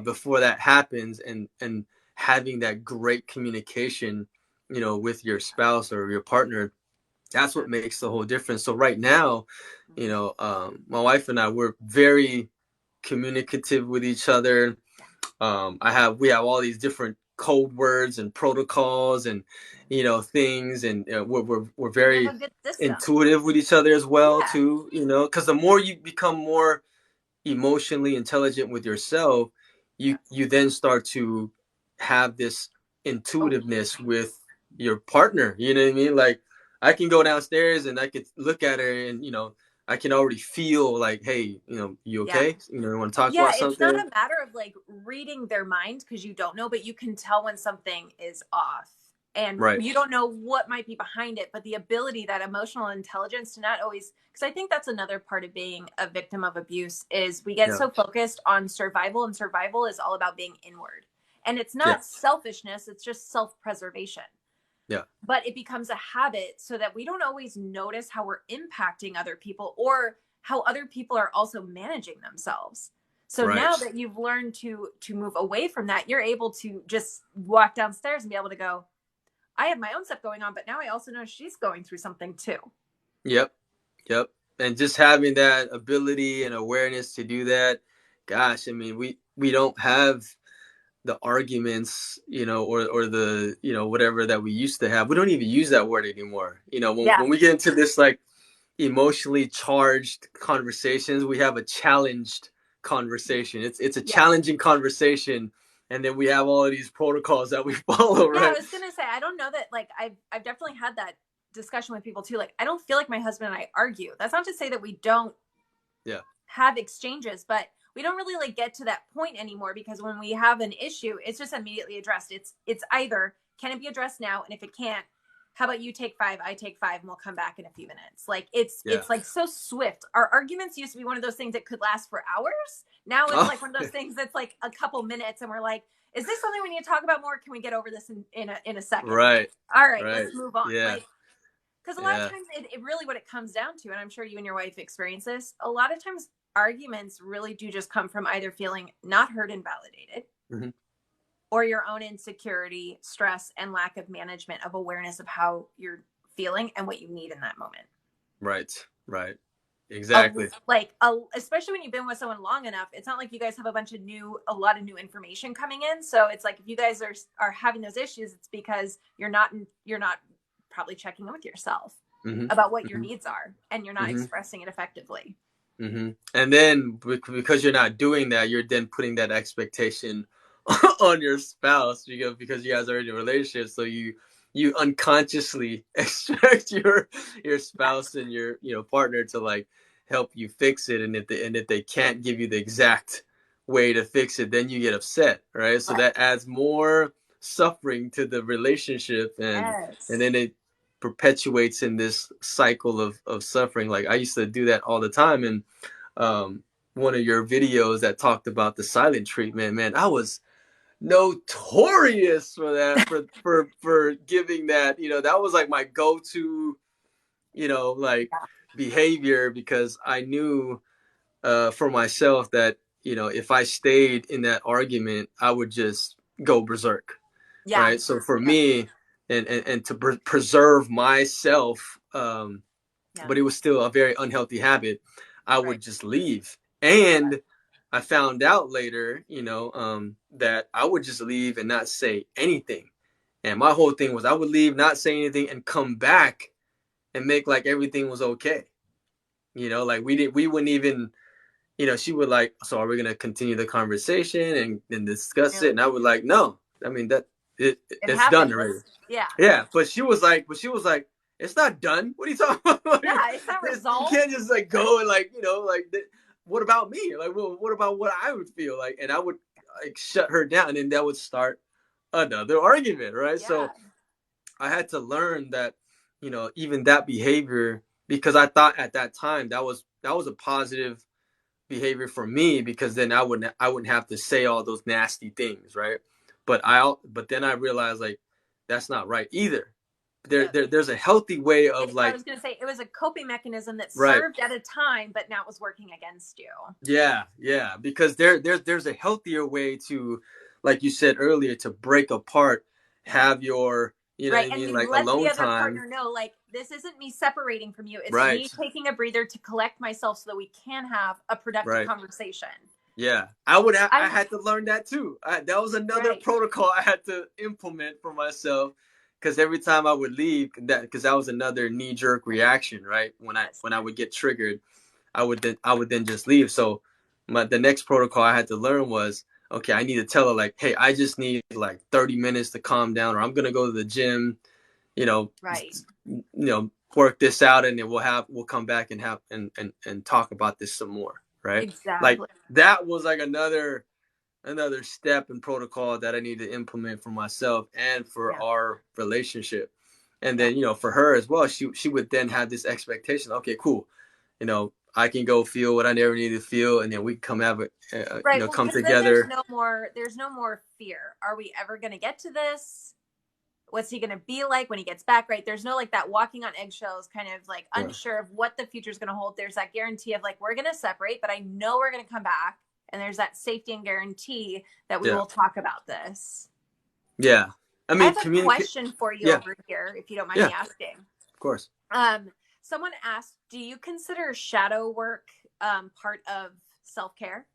before that happens, and having that great communication, with your spouse or your partner. That's what makes the whole difference. So right now, my wife and I, we're very communicative with each other. We have all these different code words and protocols and things, and we're You have very a good system. intuitive with each other as well Yeah. too, because the more you become more emotionally intelligent with yourself, you Yeah. you then start to have this Oh, intuitiveness with your partner. You know what I mean? Like, I can go downstairs and I could look at her, and I can already feel like, hey, you yeah. okay? You want to talk Yeah, about it's not something? a matter of like reading their mind because you don't know, but you can tell when something is off. And Right. you don't know what might be behind it, but the ability, that emotional intelligence to not always, because I think that's another part of being a victim of abuse, is we get Yeah. so focused on survival, and survival is all about being inward. And it's Yeah. not selfishness, it's just self preservation. Yeah. But it becomes a habit so that we don't always notice how we're impacting other people or how other people are also managing themselves. So Right. now that you've learned to move away from that, you're able to just walk downstairs and be able to go, I have my own stuff going on, but now I also know she's going through something too. Yep. Yep. And just having that ability and awareness to do that, gosh, I mean, we don't have the arguments, or the, whatever that we used to have. We don't even use that word anymore. Yeah. When we get into this like emotionally charged conversations, we have a challenged conversation. It's a Yeah. challenging conversation, and then we have all of these protocols that we follow, Yeah, I right? was gonna say, I don't know that, like, I've definitely had that discussion with people too. Like, I don't feel like my husband and I argue. That's not to say that we don't Yeah. have exchanges, but we don't really like get to that point anymore, because when we have an issue, it's just immediately addressed. It's either can it be addressed now, and if it can't, how about you take 5, I take 5, and we'll come back in a few minutes. Like it's Yeah. like so swift. Our arguments used to be one of those things that could last for hours. Now it's like one of those things that's like a couple minutes, and we're like, is this something we need to talk about more? Can we get over this in a second? Right. All right, Right. let's move on. Yeah. Like, because a lot of Yeah. times it really what it comes down to, and I'm sure you and your wife experience this, a lot of times arguments really do just come from either feeling not heard and validated, Mm-hmm. or your own insecurity, stress, and lack of management of awareness of how you're feeling and what you need in that moment. Right. Right. Exactly. Especially when you've been with someone long enough, it's not like you guys have a lot of new information coming in. So it's like if you guys are having those issues, it's because you're not probably checking in with yourself Mm-hmm. about what your Mm-hmm. needs are, and you're not Mm-hmm. expressing it effectively. Mm-hmm. And then because you're not doing that, you're then putting that expectation on your spouse because you guys are in a relationship. So you unconsciously expect your spouse and your partner to like help you fix it, and if they can't give you the exact way to fix it, then you get upset, right? So that adds more suffering to the relationship, and Yes. then it perpetuates in this cycle of suffering. Like I used to do that all the time, and one of your videos that talked about the silent treatment, man, I was notorious for that, for giving that. That was like my go-to like behavior, because I knew for myself that if I stayed in that argument, I would just go berserk. Yeah. Right. So for me, and to preserve myself, but it was still a very unhealthy habit, I would just leave. And I found out later, that I would just leave and not say anything. And my whole thing was I would leave, not say anything, and come back and make like everything was okay. Like we wouldn't even, she would like, so are we going to continue the conversation and discuss it? And I would like, no, I mean, it's done already. Yeah. But she was like, it's not done. What are you talking about? Yeah, it's not resolved. You can't just like go and like, what about me? Like, well, what about what I would feel like? And I would like shut her down, and that would start another argument, right? Yeah. So I had to learn that, even that behavior, because I thought at that time that was a positive behavior for me, because then I wouldn't have to say all those nasty things, right? But then I realized like that's not right either. There's a healthy way of like, I was going to say it was a coping mechanism that served at a time, but now it was working against you. Yeah, because there's a healthier way to, like you said earlier, to break apart, have your right, and like let alone the other time. partner know, like, this isn't me separating from you. It's me taking a breather to collect myself so that we can have a productive conversation. Yeah, I had to learn that too. That was another protocol I had to implement for myself, because every time I would leave, because that was another knee-jerk reaction, right? When I would get triggered, I would then just leave. So the next protocol I had to learn was, okay, I need to tell her like, hey, I just need like 30 minutes to calm down, or I'm gonna go to the gym, work this out, and then we'll come back and have and talk about this some more. Right. Exactly. Like that was like another step and protocol that I need to implement for myself and for our relationship. And then, for her as well, she would then have this expectation. Okay, cool. I can go feel what I never need to feel, and then we can come have it, come together. There's no more fear. Are we ever going to get to this? What's he going to be like when he gets back? Right. There's no like that walking on eggshells, kind of like unsure of what the future is going to hold. There's that guarantee of like, we're going to separate, but I know we're going to come back. And there's that safety and guarantee that we will talk about this. Yeah. I mean, I have a question for you over here, if you don't mind me asking. Of course. Someone asked, do you consider shadow work part of self-care?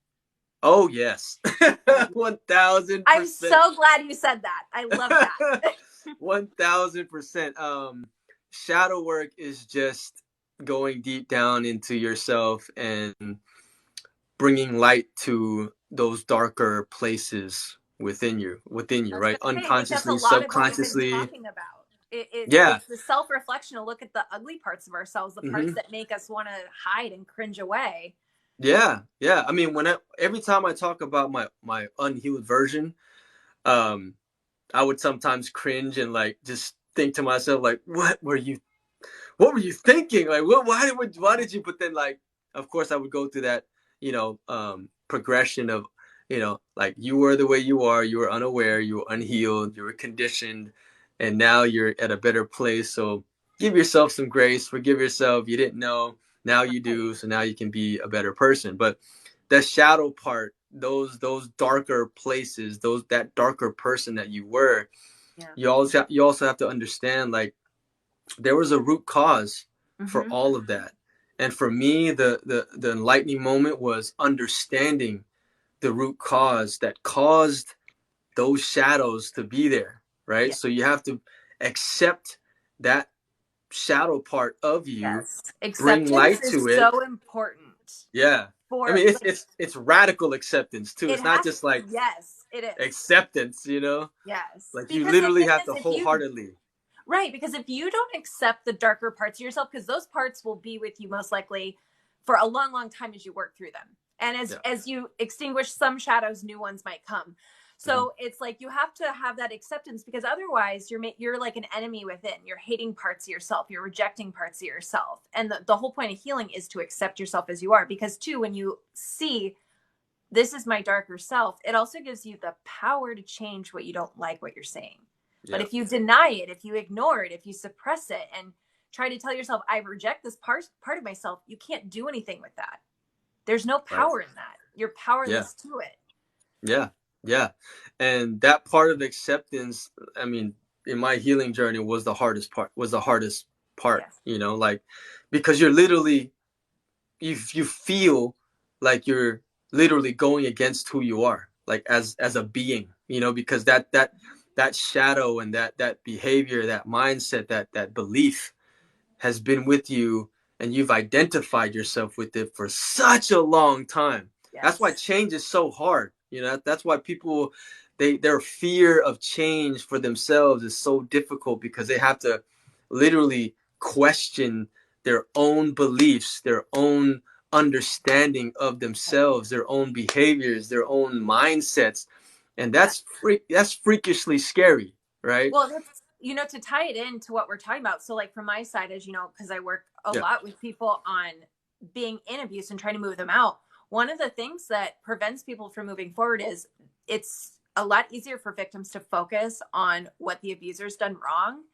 Oh, yes. 1,000%. I'm so glad you said that. I love that. 1,000%. Shadow work is just going deep down into yourself and bringing light to those darker places within you, right? Unconsciously, subconsciously. Talking about. It's the self-reflection to look at the ugly parts of ourselves, the parts that make us want to hide and cringe away. Yeah. I mean, every time I talk about my unhealed version, I would sometimes cringe and like just think to myself, like, what were you thinking? Like, why did you? But then, like, of course, I would go through that, progression of, like, you were the way you are, you were unaware, you were unhealed, you were conditioned, and now you're at a better place. So give yourself some grace, forgive yourself. You didn't know, now you do. So now you can be a better person. But the shadow part, those darker places, that darker person that you were, Yeah. you also have to understand, like, there was a root cause for all of that. And for me, the enlightening moment was understanding the root cause that caused those shadows to be there, right? Yeah. So you have to accept that shadow part of you, Yes. bring Acceptance light is to it. so important Yeah. I for mean, like, it's radical acceptance too. it It's not has, just like yes, it is. acceptance, Yes. like you Because the literally thing have is, to if you, wholeheartedly. right, because if you don't accept the darker parts of yourself, because those parts will be with you most likely for a long, long time as you work through them. And Yeah. as you extinguish some shadows, new ones might come. So it's like you have to have that acceptance, because otherwise you're like an enemy within. You're hating parts of yourself. You're rejecting parts of yourself. And the whole point of healing is to accept yourself as you are. Because too, when you see this is my darker self, it also gives you the power to change what you don't like what you're saying. But Yeah. if you deny it, if you ignore it, if you suppress it and try to tell yourself, I reject this part of myself, you can't do anything with that. There's no Right. power in that. You're Yeah. powerless to it. Yeah. Yeah. And that part of acceptance, I mean, in my healing journey was the hardest part, Yes. like, because you're literally, you feel like you're literally going against who you are, like, as a being, because that shadow and that behavior, that mindset, that belief has been with you, and you've identified yourself with it for such a long time. That's why Yes. change is so hard. That's why people, their fear of change for themselves is so difficult, because they have to literally question their own beliefs, their own understanding of themselves, their own behaviors, their own mindsets. And Yeah. that's freakishly scary, right? Well, that's, to tie it into what we're talking about. So, like, from my side, as you know, because I work a Yeah. lot with people on being in abuse and trying to move them out, one of the things that prevents people from moving forward is it's a lot easier for victims to focus on what the abuser's done wrong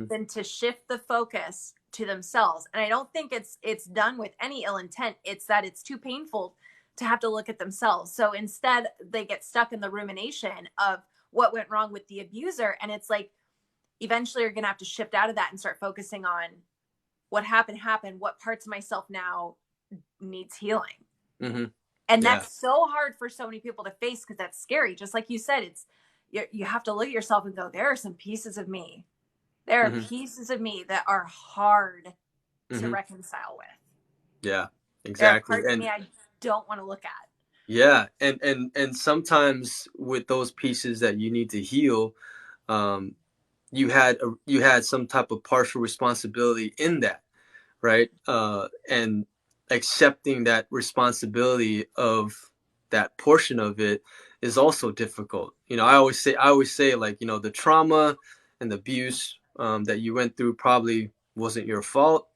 than to shift the focus to themselves. And I don't think it's done with any ill intent. It's that it's too painful to have to look at themselves. So instead, they get stuck in the rumination of what went wrong with the abuser. And it's like, eventually you're going to have to shift out of that and start focusing on what happened, what parts of myself now needs healing. And Yeah. that's so hard for so many people to face, because that's scary. Just like you said, it's, you have to look at yourself and go, there are some pieces of me. There are pieces of me that are hard to reconcile with. Yeah, There are exactly. parts of And me I don't want to look at. yeah, and sometimes with those pieces that you need to heal, um, you had some type of partial responsibility in that, right? And accepting that responsibility of that portion of it is also difficult. I always say, like, the trauma and the abuse, that you went through probably wasn't your fault,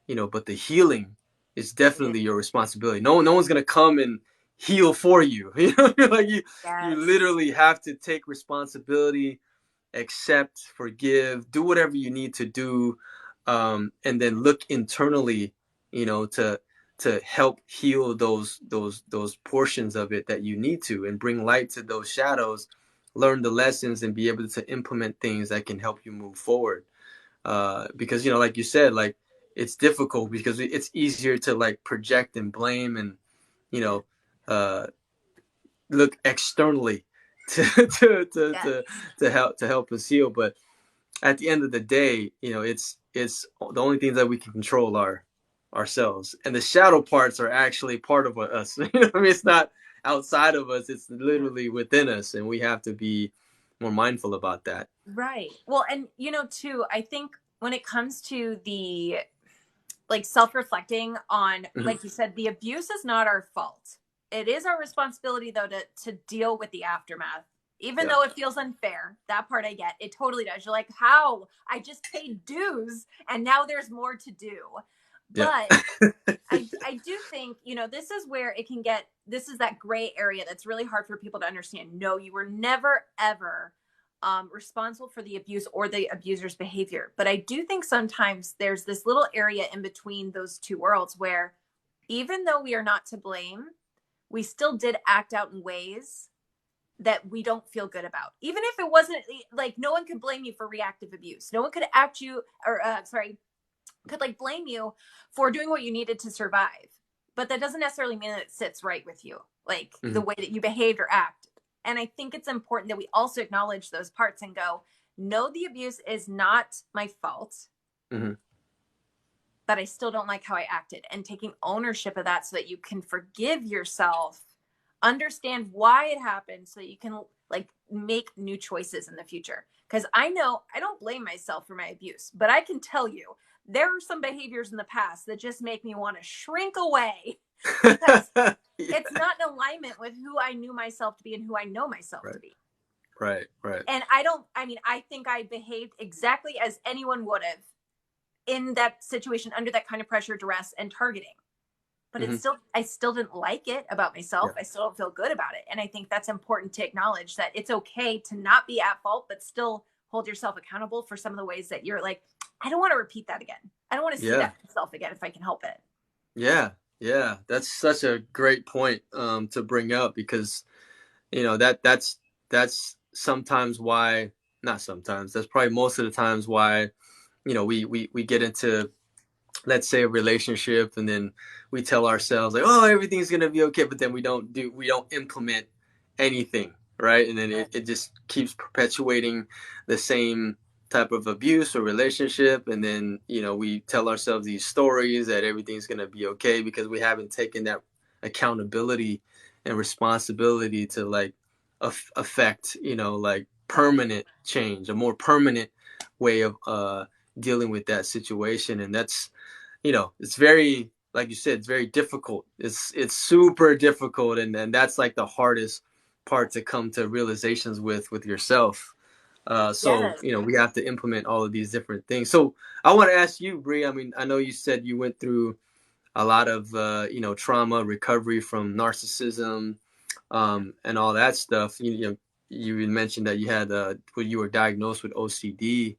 but the healing is definitely your responsibility. No one's gonna come and heal for you. Like, you Yes. literally have to take responsibility, accept, forgive, do whatever you need to do, and then look internally, to help heal those portions of it that you need to, and bring light to those shadows, learn the lessons, and be able to implement things that can help you move forward. Because, like you said, like, it's difficult because it's easier to, like, project and blame, and you know uh, look externally to Yes. help us heal. But at the end of the day, it's the only things that we can control are ourselves, and the shadow parts are actually part of us. I mean, it's not outside of us; it's literally within us, and we have to be more mindful about that. Right. Well, and too, I think when it comes to the, like, self-reflecting on, like you said, the abuse is not our fault. It is our responsibility, though, to deal with the aftermath Even though it feels unfair, that part I get. It totally does. You're like, how? I just paid dues and now there's more to do. But I do think, this is where it can get, this is that gray area that's really hard for people to understand. No, you were never, ever responsible for the abuse or the abuser's behavior. But I do think sometimes there's this little area in between those two worlds where even though we are not to blame, we still did act out in ways that we don't feel good about. Even if it wasn't like, no one could blame you for reactive abuse. No one could could blame you for doing what you needed to survive. But that doesn't necessarily mean that it sits right with you, like the way that you behaved or acted. And I think it's important that we also acknowledge those parts and go, no, the abuse is not my fault, but I still don't like how I acted, and taking ownership of that so that you can forgive yourself, understand why it happened so that you can make new choices in the future. Because I know I don't blame myself for my abuse, but I can tell you there are some behaviors in the past that just make me want to shrink away because it's not in alignment with who I knew myself to be and who I know myself to be. Right. And I think I behaved exactly as anyone would have in that situation, under that kind of pressure, duress, and targeting. But I still didn't like it about myself. I still don't feel good about it. And I think that's important to acknowledge, that it's okay to not be at fault, but still hold yourself accountable for some of the ways that you're like, I don't want to repeat that again. I don't want to see that myself again if I can help it. Yeah. That's such a great point to bring up, because, that's sometimes why, not sometimes, that's probably most of the times why, we get into, let's say, a relationship, and then we tell ourselves like, oh, everything's going to be okay. But then we don't implement anything. Right. And then it just keeps perpetuating the same type of abuse or relationship. And then, we tell ourselves these stories that everything's going to be okay because we haven't taken that accountability and responsibility to affect, permanent change, a more permanent way of dealing with that situation. And that's, it's very, like you said, it's very difficult. It's super difficult. And that's the hardest part to come to realizations with yourself. We have to implement all of these different things. So I want to ask you, Bri, I know you said you went through a lot of, trauma, recovery from narcissism, and all that stuff. You mentioned that you had, when you were diagnosed with OCD.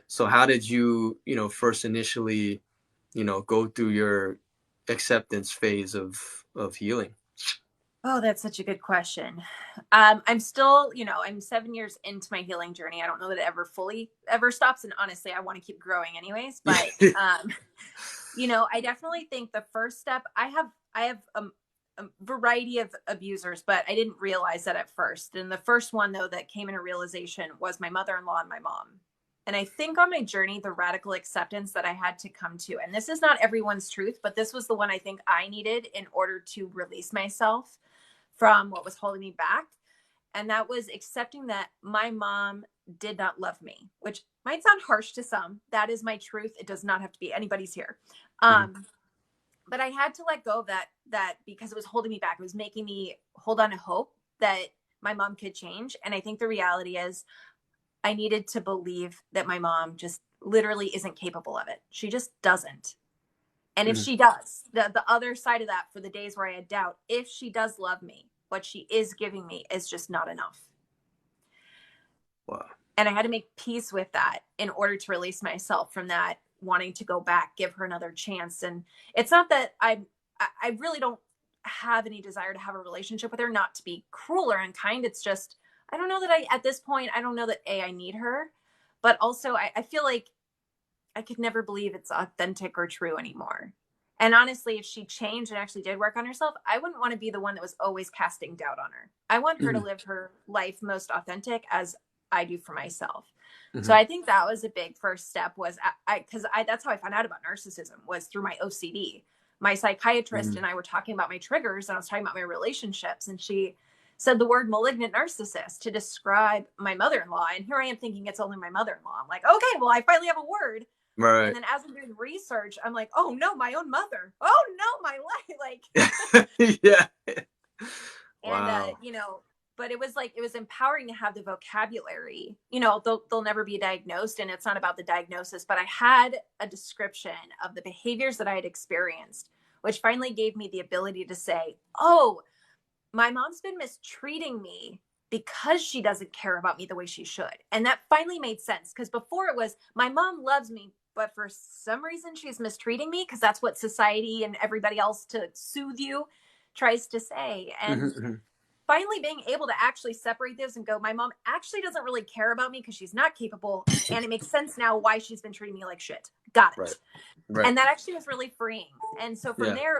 So how did you, first initially, go through your acceptance phase of healing? Oh, that's such a good question. I'm still, I'm 7 years into my healing journey. I don't know that it ever stops. And honestly, I want to keep growing anyways. But, I definitely think the first step, I have a variety of abusers, but I didn't realize that at first. And the first one, though, that came into realization was my mother-in-law and my mom. And I think on my journey, the radical acceptance that I had to come to, and this is not everyone's truth, but this was the one I think I needed in order to release myself from what was holding me back. And that was accepting that my mom did not love me, which might sound harsh to some. That is my truth. It does not have to be anybody's here. But I had to let go of that because it was holding me back. It was making me hold on to hope that my mom could change. And I think the reality is I needed to believe that my mom just literally isn't capable of it. She just doesn't. And if she does, the other side of that, for the days where I had doubt, if she does love me, what she is giving me is just not enough. Wow. And I had to make peace with that in order to release myself from that wanting to go back, give her another chance. And it's not that I really don't have any desire to have a relationship with her, not to be cruel or unkind. It's just, I don't know that at this point, I don't know that I need her, but also I feel like I could never believe it's authentic or true anymore. And honestly, if she changed and actually did work on herself, I wouldn't want to be the one that was always casting doubt on her. I want her to live her life most authentic as I do for myself. So I think that was a big first step, was because that's how I found out about narcissism, was through my OCD. My psychiatrist and I were talking about my triggers, and I was talking about my relationships, and she said the word malignant narcissist to describe my mother-in-law. And here I am thinking it's only my mother-in-law. I'm like, okay, well, I finally have a word. Right. And then as I'm doing research, I'm like, oh no, my own mother. Oh no, my life. Yeah. And, wow. but but it was like, it was empowering to have the vocabulary. You know, they'll never be diagnosed, and it's not about the diagnosis, but I had a description of the behaviors that I had experienced, which finally gave me the ability to say, oh, my mom's been mistreating me because she doesn't care about me the way she should. And that finally made sense, because before it was, my mom loves me, but for some reason she's mistreating me, because that's what society and everybody else to soothe you tries to say. And finally being able to actually separate this and go, my mom actually doesn't really care about me because she's not capable. And it makes sense now why she's been treating me like shit. Got it. Right. And that actually was really freeing. And so from Yeah. there,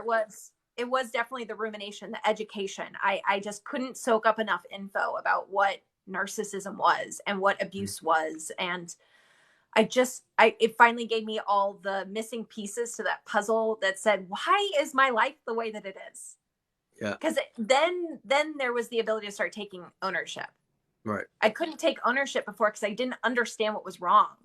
it was definitely the rumination, the education. I just couldn't soak up enough info about what narcissism was and what abuse was. And it finally gave me all the missing pieces to that puzzle that said, why is my life the way that it is? Yeah. Because then there was the ability to start taking ownership. Right. I couldn't take ownership before because I didn't understand what was wrong.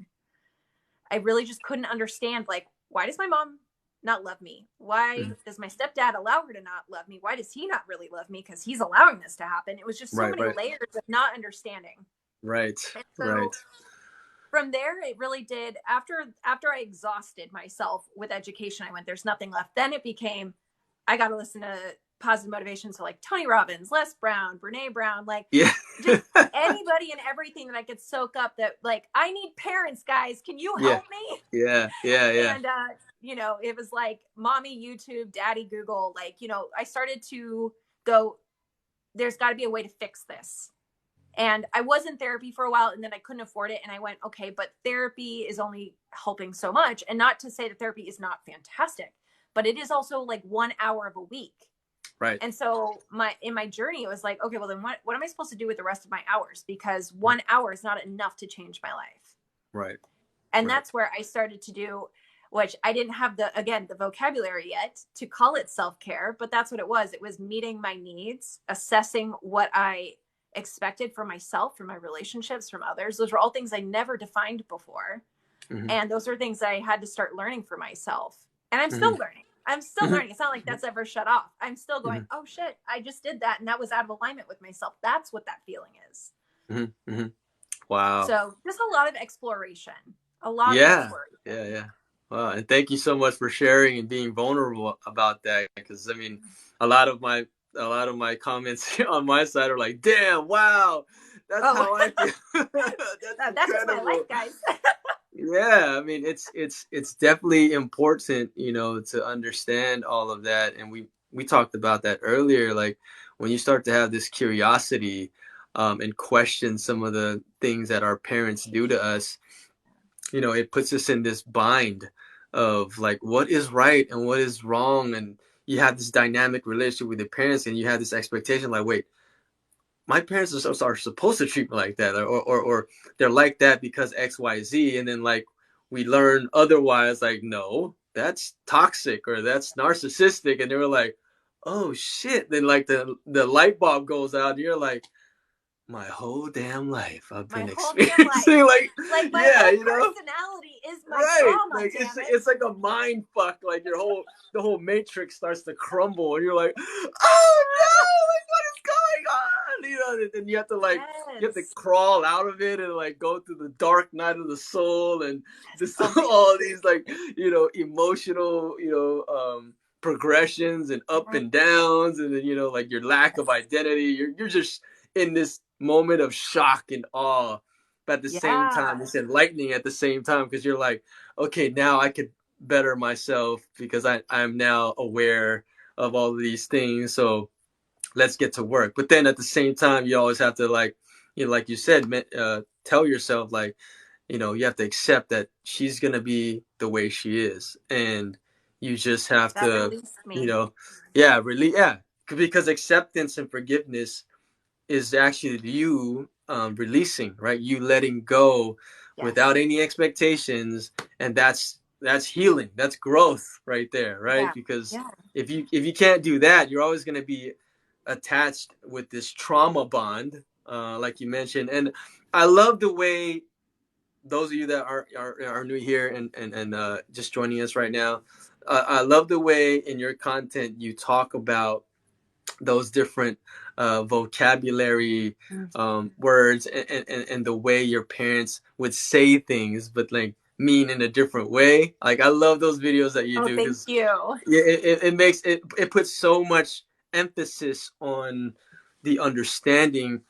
I really just couldn't understand, like, why does my mom not love me? Why does my stepdad allow her to not love me? Why does he not really love me? Because he's allowing this to happen. It was just so many layers of not understanding. Right. And so from there, it really did. After I exhausted myself with education, I went, there's nothing left. Then it became, I got to listen to positive motivation. So like Tony Robbins, Les Brown, Brene Brown, like just anybody and everything that I could soak up that, like, I need parents, guys. Can you help me? Yeah. And, you know, it was like mommy YouTube, daddy Google, like, you know, I started to go, there's got to be a way to fix this. And I was in therapy for a while, and then I couldn't afford it. And I went, okay, but therapy is only helping so much. And not to say that therapy is not fantastic, but it is also like 1 hour of a week. Right. And so in my journey, it was like, okay, well then what am I supposed to do with the rest of my hours? Because 1 hour is not enough to change my life. Right. And that's where I started to do, which I didn't have the vocabulary yet to call it self-care, but that's what it was. It was meeting my needs, assessing what I expected from myself, from my relationships, from others. Those were all things I never defined before. And those are things I had to start learning for myself. And I'm still learning. I'm still learning. It's not like that's ever shut off. I'm still going, oh shit, I just did that. And that was out of alignment with myself. That's what that feeling is. Wow. So just a lot of exploration. A lot of exploration. Yeah. Wow. And thank you so much for sharing and being vulnerable about that. Because I mean, a lot of my comments on my side are like, damn, wow, that's how I feel. That's just my life, guys. Yeah, I mean, it's definitely important, you know, to understand all of that. And we talked about that earlier. Like when you start to have this curiosity and question some of the things that our parents do to us, you know, it puts us in this bind of like what is right and what is wrong. And you have this dynamic relationship with your parents, and you have this expectation like, wait, my parents are supposed to treat me like that, or they're like that because X, Y, Z. And then like we learn otherwise, like, no, that's toxic or that's narcissistic. And they were like, oh shit. Then like the light bulb goes out and you're like, my whole damn life I've been experiencing like my whole personality is my trauma. Like it's like a mind fuck. Like the whole matrix starts to crumble, and you're like, oh no, like what is going on? You know, and you have to like you have to crawl out of it and like go through the dark night of the soul and just all these like, you know, emotional, you know, progressions and up and downs, and then, you know, like your lack of identity. You're just in this moment of shock and awe, but at the same time it's enlightening at the same time, because you're like, okay, now I could better myself because I'm now aware of all of these things, so let's get to work. But then at the same time, you always have to, like, you know, like you said, tell yourself, like, you know, you have to accept that she's gonna be the way she is, and you just have to, you know, because acceptance and forgiveness is actually you releasing, right? You letting go without any expectations, and that's healing. That's growth right there, right? Because if you can't do that, you're always going to be attached with this trauma bond, like you mentioned. And I love the way those of you that are new here and just joining us right now, I love the way in your content you talk about those different vocabulary words, and the way your parents would say things, but like mean in a different way. Like I love those videos that you Oh, do, thank because you. it makes it puts so much emphasis on the understanding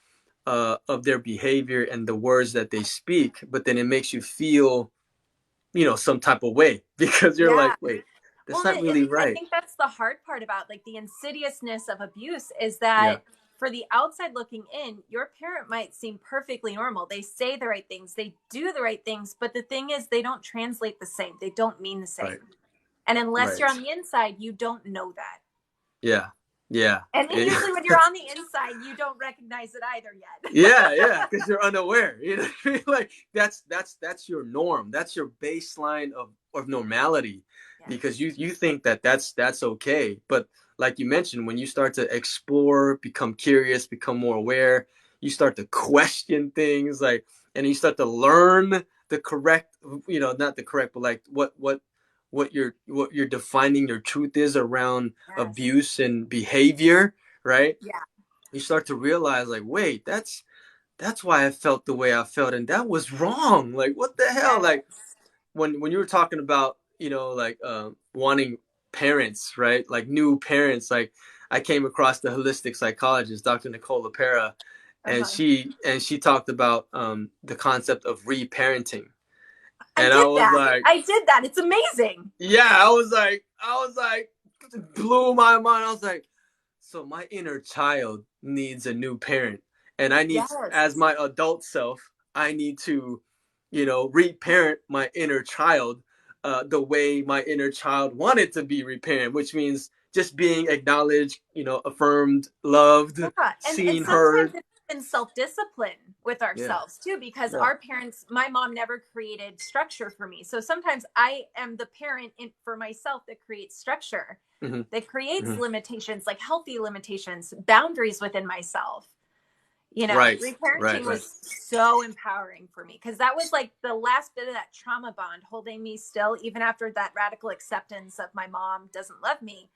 of their behavior and the words that they speak, but then it makes you feel, some type of way because you're Yeah. like, wait, that's Well, not really I right. think that's the hard part about like the insidiousness of abuse is Yeah, that for the outside looking in, your parent might seem perfectly normal. They say the right things, they do the right things, but the thing is, they don't translate the same. They don't mean the right, same. And unless you're right. on the inside, you don't know that. Yeah, yeah. And then It- usually when you're on the inside, you don't recognize it either yeah, yet. yeah, because you're unaware. You know what I mean? Like that's your norm. That's your baseline of normality, because Yes. you think that that's okay. But like you mentioned, when you start to explore, become curious, become more aware, you start to question things, like, and you start to learn the correct, not the correct, but like what you're defining your truth is around Yes. abuse and behavior, right? Yeah. You start to realize, like, wait, that's why I felt the way I felt, and that was wrong. Like, what the hell? Like, Yes. when you were talking about, like, wanting parents, right? Like new parents. Like, I came across the holistic psychologist, Dr. Nicole LaPera, and Uh-huh. she talked about the concept of reparenting, I and I did was that. like, I did that. It's amazing. yeah, I was like, blew my mind. I was like, so my inner child needs a new parent, and I need, as Yes. my adult self, I need to, reparent my inner child, the way my inner child wanted to be reparented, which means just being acknowledged, affirmed, loved, Yeah. And seen, sometimes heard. it's in self-discipline with Yeah, ourselves too, because yeah. our parents, my mom never created structure for me. So sometimes I am the parent for myself that creates structure, Hmm. that creates Hmm. limitations, like healthy limitations, boundaries within myself. Right, right, Reparenting right. was so empowering for me because that was like the last bit of that trauma bond holding me still, even after that radical acceptance of my mom doesn't love me.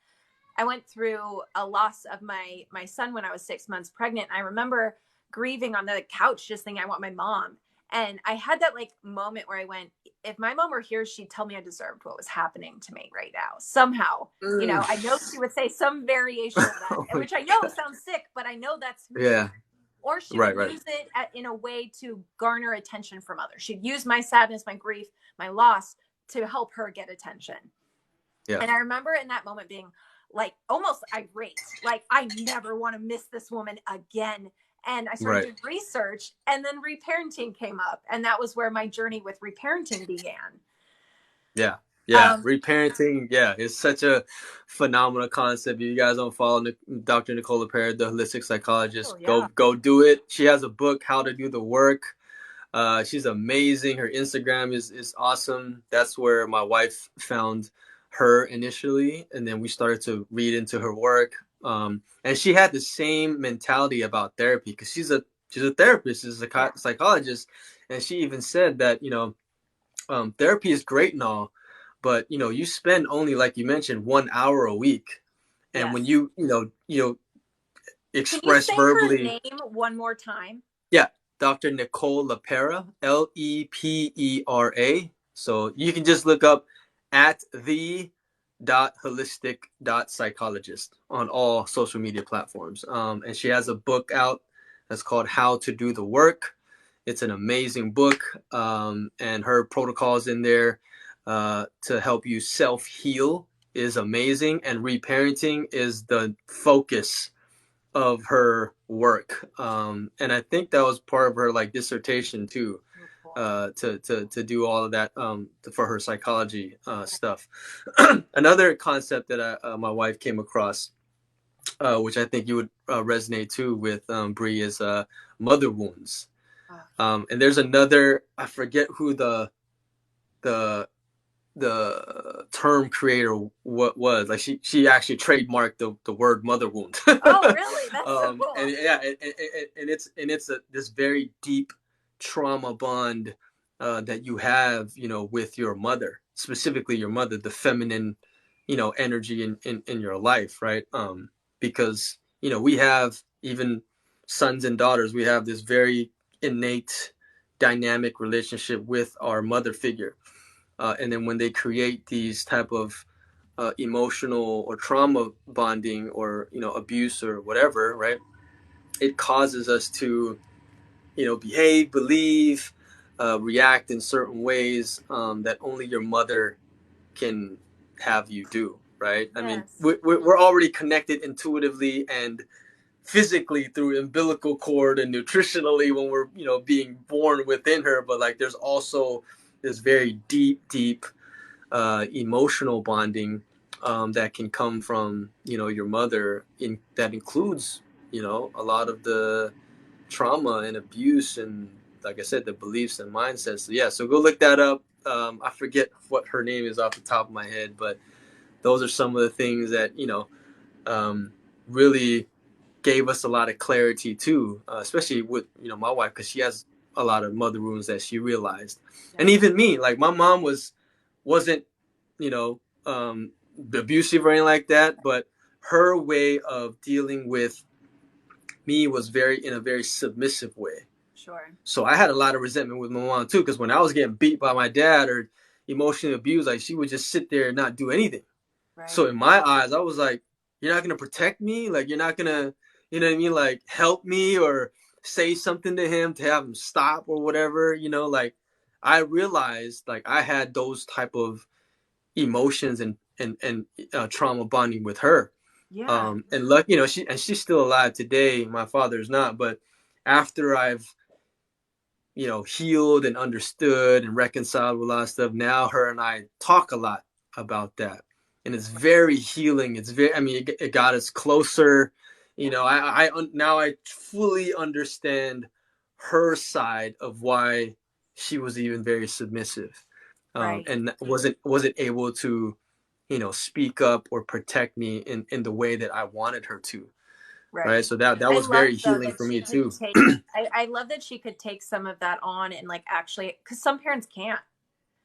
I went through a loss of my son when I was 6 months pregnant. I remember grieving on the couch, just thinking, I want my mom. And I had that like moment where I went, if my mom were here, she'd tell me I deserved what was happening to me right now. Somehow, Mm. I know she would say some variation of that, Oh my which I know God. sounds sick, but I know that's who she Yeah, is. Or she right, would right. use it in a way to garner attention from others. She'd use my sadness, my grief, my loss to help her get attention. Yeah, And I remember in that moment being like almost irate, like I never want to miss this woman again. And I started right. doing research, and then reparenting came up. And that was where my journey with reparenting began. Yeah. Yeah. Um, Reparenting. Yeah. It's such a phenomenal concept. If you guys don't follow Dr. Nicola Perry, the holistic oh, psychologist, yeah. go do it. She has a book, How to Do the Work. She's amazing. Her Instagram is awesome. That's where my wife found her initially. And then we started to read into her work. And she had the same mentality about therapy, because she's a therapist, she's a Yeah. psychologist. And she even said that, therapy is great and all, but you spend only, like you mentioned, 1 hour a week, and when Yes. you Can you express say her verbally. name one more time? Yeah, Dr. Nicole LaPera, Lepera. So you can just look up at the holistic psychologist on all social media platforms. And she has a book out that's called How to Do the Work. It's an amazing book, and her protocols in there to help you self heal is amazing. And reparenting is the focus of her work, and I think that was part of her like dissertation too, Oh, cool. to do all of that, for her psychology stuff. Another concept that my wife came across, which I think you would resonate too with, Bri, is mother wounds. Oh, And there's another, I forget who the the term creator what was, like, she actually trademarked the word mother wound. oh really? That's so And cool. yeah, and it's this very deep trauma bond that you have, with your mother, specifically your mother, the feminine, energy in your life, right? Because we have, even sons and daughters, we have this very innate dynamic relationship with our mother figure. And then when they create these type of emotional or trauma bonding, or abuse or whatever, right, it causes us to behave, believe, react in certain ways that only your mother can have you do, right? I mean, Yes. we're already connected intuitively and physically through umbilical cord and nutritionally when we're being born within her, but like there's also this very deep emotional bonding that can come from your mother, in that includes a lot of the trauma and abuse, and like I said, the beliefs and mindsets. So yeah, so go look that up. I forget what her name is off the top of my head, but those are some of the things that really gave us a lot of clarity too, especially with my wife, because she has a lot of mother wounds that she realized. Yeah. And even me, like my mom wasn't you know abusive or anything like that, but her way of dealing with me was in a very submissive way. Sure. So I had a lot of resentment with my mom too, because when I was getting beat by my dad or emotionally abused, like she would just sit there and not do anything. Right. So in my eyes, I was like, "You're not gonna protect me? Like you're not gonna, you know what I mean? Like help me or say something to him to have him stop or whatever? Like I realized like I had those type of emotions and trauma bonding with her. Yeah. And luck, she's still alive today. My father's not, but after I've healed and understood and reconciled with a lot of stuff, now her and I talk a lot about that, and it's very healing. It's very, I mean, it got us closer. Now I fully understand her side of why she was even very submissive, Right. and wasn't able to speak up or protect me in the way that I wanted her to. Right. Right. So that I was love very though healing that for she me could too. take I love that she could take some of that on and like actually, because some parents can't.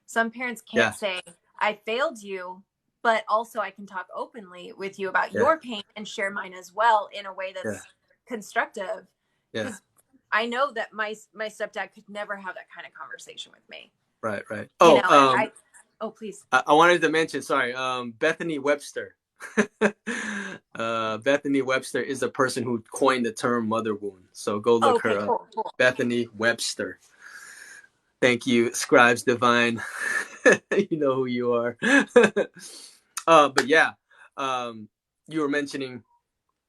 Some parents can't Yeah. say, I failed you, but also I can talk openly with you about Yeah. your pain and share mine as well in a way Yeah. that's constructive. Yeah. Because I know that my stepdad could never have that kind of conversation with me. Right. Right. You know, Oh, I oh please. I wanted to mention, sorry, Bethany Webster. Bethany Webster is the person who coined the term mother wound. So go Oh, look okay, her up. cool, cool. Bethany Webster. Thank you, Scribes Divine. You know who you are. But yeah, you were mentioning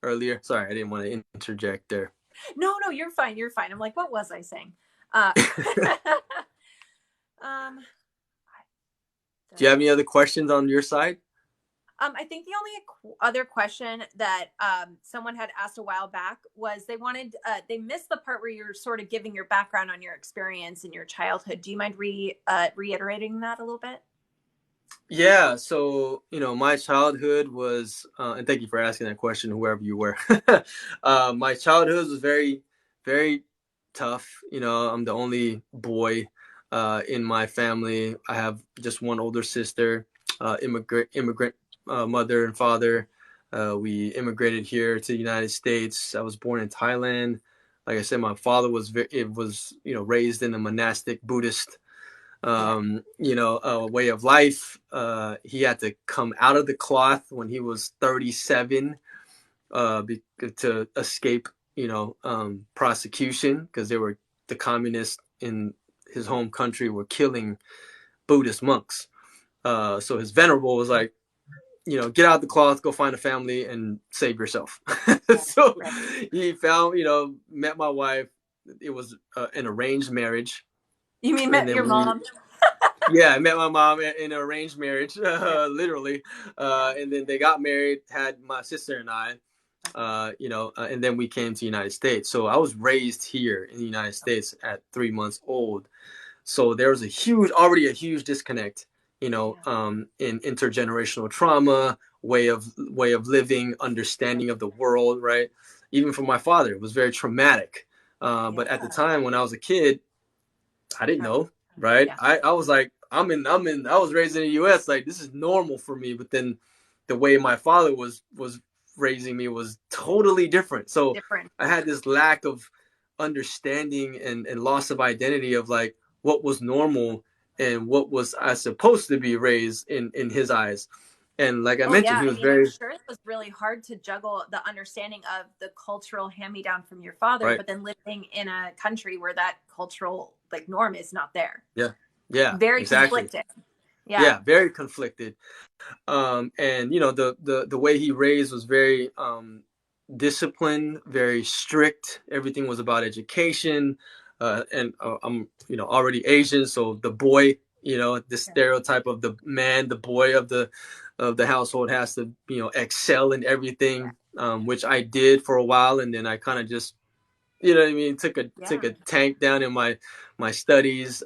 earlier. Sorry, I didn't want to interject there. No, you're fine. You're fine. I'm like, what was I saying? Um, Do you have any other questions on your side? I think the only other question that someone had asked a while back was they missed the part where you're sort of giving your background on your experience in your childhood. Do you mind reiterating that a little bit? Yeah, so my childhood was, and thank you for asking that question, whoever you were. My childhood was very, very tough. I'm the only boy in my family. I have just one older sister, immigrant mother and father. We immigrated here to the United States. I was born in Thailand. Like I said, my father was raised in a monastic Buddhist Yeah. way of life. He had to come out of the cloth when he was 37 to escape, prosecution, because the communists in his home country were killing Buddhist monks. So his venerable was like, get out of the cloth, go find a family and save yourself. Right. So Right. he found, met my wife. It was an arranged marriage. You mean And met your then we mom? Yeah, I met my mom in an arranged marriage, Yeah. literally. Yeah. And then they got married, had my sister and I, Okay. and then we came to the United States. So I was raised here in the United States at 3 months old. So there was already a huge disconnect, Yeah. in intergenerational trauma, way of living, understanding of the world, right? Even for my father, it was very traumatic. But at the Yeah. time when I was a kid, I didn't know, right? Yeah. I was like, I was raised in the US, like this is normal for me. But then the way my father was raising me was totally different. So Different. I had this lack of understanding and loss of identity of like what was normal and what was I supposed to be raised in his eyes. And like I Oh mentioned, yeah, he I was mean, I'm very sure it was really hard to juggle the understanding of the cultural hand-me-down from your father, right. but then living in a country where that cultural like norm is not there. Yeah. Yeah, Very exactly. conflicted. Yeah. Yeah, very conflicted. And you know, the way he raised was very disciplined, very strict. Everything was about education. And I'm, you know, already Asian, so the boy, you know, the stereotype of the man, the boy of the household has to, you know, excel in everything, which I did for a while, and then I kind of just, you know what I mean, Yeah. took a tank down in my studies.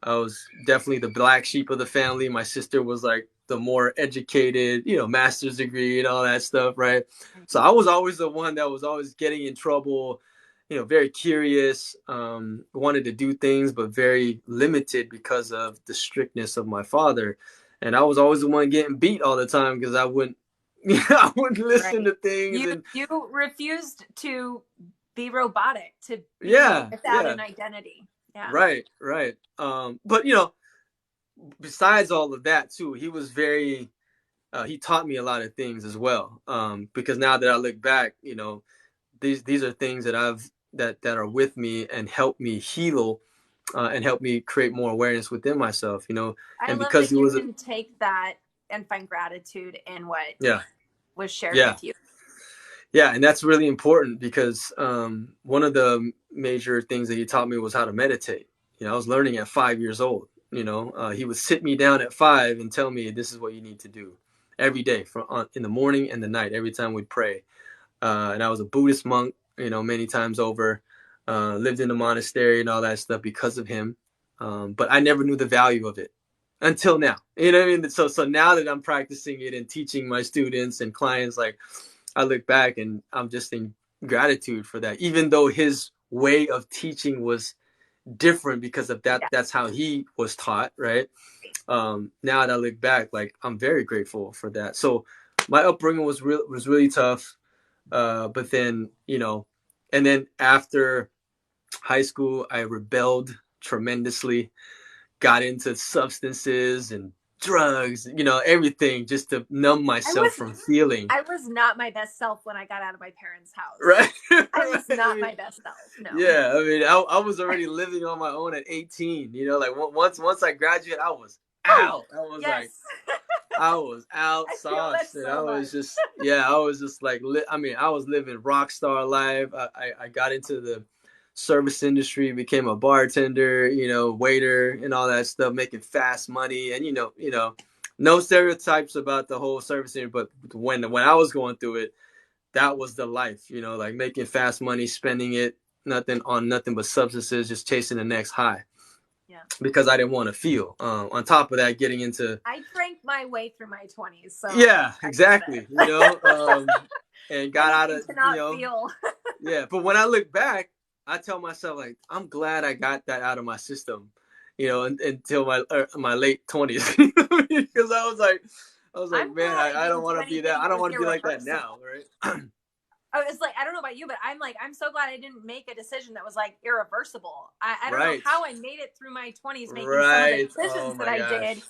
I was definitely the black sheep of the family. My sister was like the more educated, you know, master's degree and all that stuff, right? So I was always the one that was always getting in trouble, you know, very curious, wanted to do things, but very limited because of the strictness of my father. And I was always the one getting beat all the time because I wouldn't, I wouldn't listen Right. to things. You And you refused to be robotic, to be yeah, without yeah. an identity. Yeah. Right, right. But you know, besides all of that too, he was very he taught me a lot of things as well. Because now that I look back, you know, these are things that that are with me and help me heal, and help me create more awareness within myself, you know. I And love because that he you was can take that and find gratitude in what yeah, was shared yeah. with you. Yeah, and that's really important because one of the major things that he taught me was how to meditate. You know, I was learning at 5 years old. You know, he would sit me down at 5 and tell me this is what you need to do every day, in the morning and the night. Every time we'd pray, and I was a Buddhist monk. You know, many times over, lived in a monastery and all that stuff because of him. But I never knew the value of it until now. You know what I mean? So now that I'm practicing it and teaching my students and clients, like I look back and I'm just in gratitude for that, even though his way of teaching was different because of that. Yeah. That's how he was taught, right? Now that I look back, like I'm very grateful for that. So my upbringing was really tough, but then you know, and then after high school, I rebelled tremendously, got into substances and drugs, you know, everything just to numb I myself was from feeling. I was not my best self when I got out of my parents' house. Right. I was Right. I not mean, my best self. No. yeah. I mean, I was already living on my own at 18. You know, like once I graduated, I was Oh, out. I was yes. like, I was out I feel that sauced, and I so was much. just, yeah, I was just like, I mean, I was living rock star life. I got into the service industry, became a bartender, you know, waiter, and all that stuff, making fast money, and no stereotypes about the whole service industry, but when I was going through it, that was the life, you know, like making fast money, spending it nothing but substances, just chasing the next high Yeah. because I didn't want to feel. On top of that, getting into I drank my way through my 20s, so yeah, I get exactly, you it. know, and got out Anything of to not feel. yeah. But when I look back, I tell myself like I'm glad I got that out of my system, you know, until my late 20s because I was I'm like, man, glad I I don't didn't do want to be that. anything I that don't was want to be like that now, irreversible. right? Oh, it's like, I don't know about you, but I'm so glad I didn't make a decision that was like irreversible. I don't know Right. how I made it through my 20s making some of the Right. Oh decisions that my I gosh. did.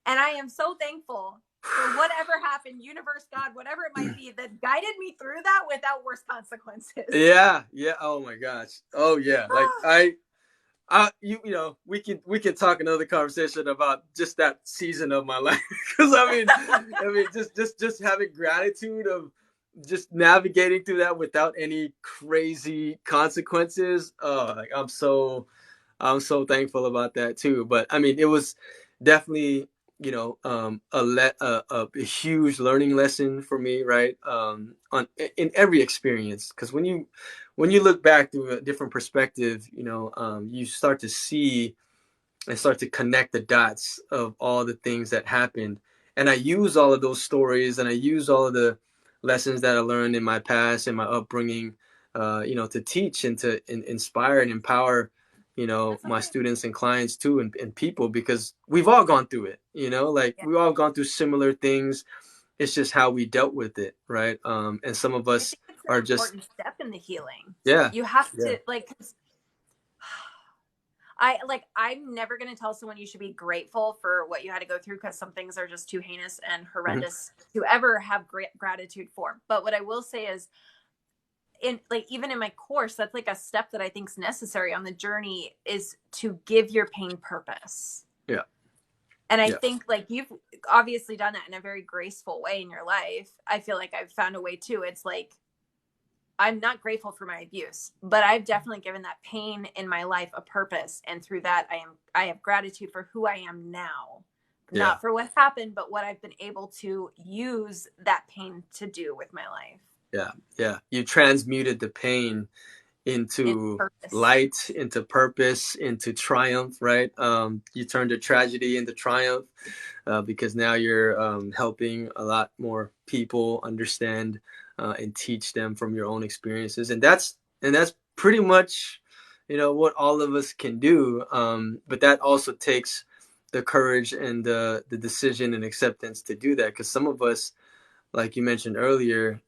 And I am so thankful for whatever happened, universe, God, whatever it might be, that guided me through that without worse consequences. Yeah. Yeah. Oh my gosh. Oh yeah. Like you know, we can talk another conversation about just that season of my life because I mean, just having gratitude of just navigating through that without any crazy consequences. Oh, like I'm so thankful about that too. But I mean, it was definitely, you know, a huge learning lesson for me, right? On in every experience, because when you look back through a different perspective, you know, you start to see and start to connect the dots of all the things that happened. And I use all of those stories and I use all of the lessons that I learned in my past and my upbringing, you know, to teach and to inspire and empower, you know, That's my okay. students and clients too, and people, because we've all gone through it, you know, like Yeah. we've all gone through similar things. It's just how we dealt with it, right? And some of I us think it's an are just, important step in the healing. yeah, You have yeah, to like, I'm never going to tell someone you should be grateful for what you had to go through, because some things are just too heinous and hmm horrendous to ever have great gratitude for. But what I will say is, in like, even in my course, that's like a step that I think is necessary on the journey, is to give your pain purpose. yeah, And I yeah, think like you've obviously done that in a very graceful way in your life. I feel like I've found a way too. It's like, I'm not grateful for my abuse, but I've definitely given that pain in my life a purpose. And through that, I have gratitude for who I am now, yeah, not for what happened, but what I've been able to use that pain to do with my life. yeah, yeah. You transmuted the pain In into purpose. light, into purpose, into triumph, right? You turned a tragedy into triumph, because now you're helping a lot more people understand and teach them from your own experiences, and that's pretty much, what all of us can do. But that also takes the courage and the decision and acceptance to do that, because some of us, like you mentioned earlier,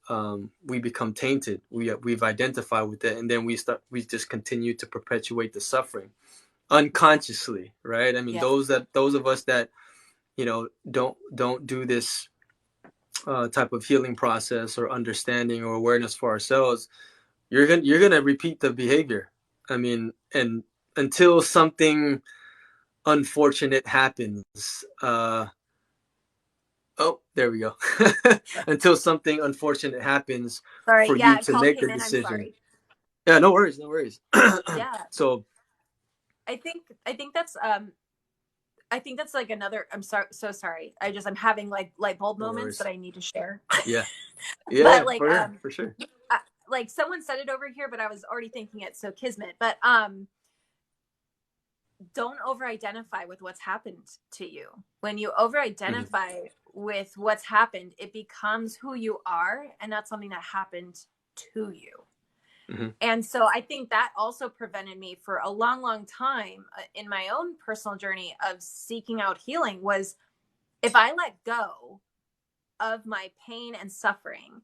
we become tainted. We've identified with it, and then we just continue to perpetuate the suffering unconsciously, right? I mean, Yeah. those of us that don't do this type of healing process or understanding or awareness for ourselves, you're gonna repeat the behavior. I mean, and until something unfortunate happens, oh, there we go. Until something unfortunate happens Sorry. for Yeah. you A to call make came a in. I'm decision. sorry. Yeah, no worries, no worries. Yeah. So, I think that's like another, I'm so sorry. I'm having like light bulb no moments that worries. I need to share. Yeah, yeah, But yeah, like, for sure. I, like someone said it over here, but I was already thinking it. So kismet, but, don't over identify with what's happened to you. When you over Hmm. identify with what's happened, it becomes who you are and not something that happened to you. Hmm. And so I think that also prevented me for a long, long time in my own personal journey of seeking out healing, was if I let go of my pain and suffering,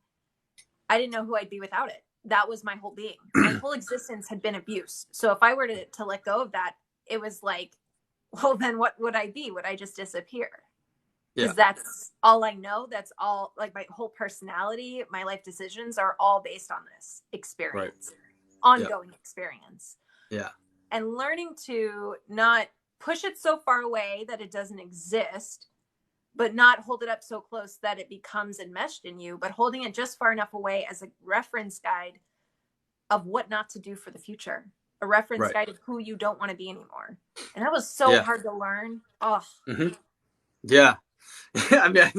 I didn't know who I'd be without it. That was my whole being. My whole existence had been abuse. So if I were to let go of that, it was like, well, then what would I be? Would I just disappear? Yeah, Because that's all I know. That's all, like, my whole personality, my life decisions are all based on this right. experience, Yeah, ongoing experience. yeah, And learning to not push it so far away that it doesn't exist, but not hold it up so close that it becomes enmeshed in you, but holding it just far enough away as a reference guide of what not to do for the future, a reference right. guide of who you don't want to be anymore. And that was so Yeah. hard to learn. Oh, Hmm. Yeah. I mean,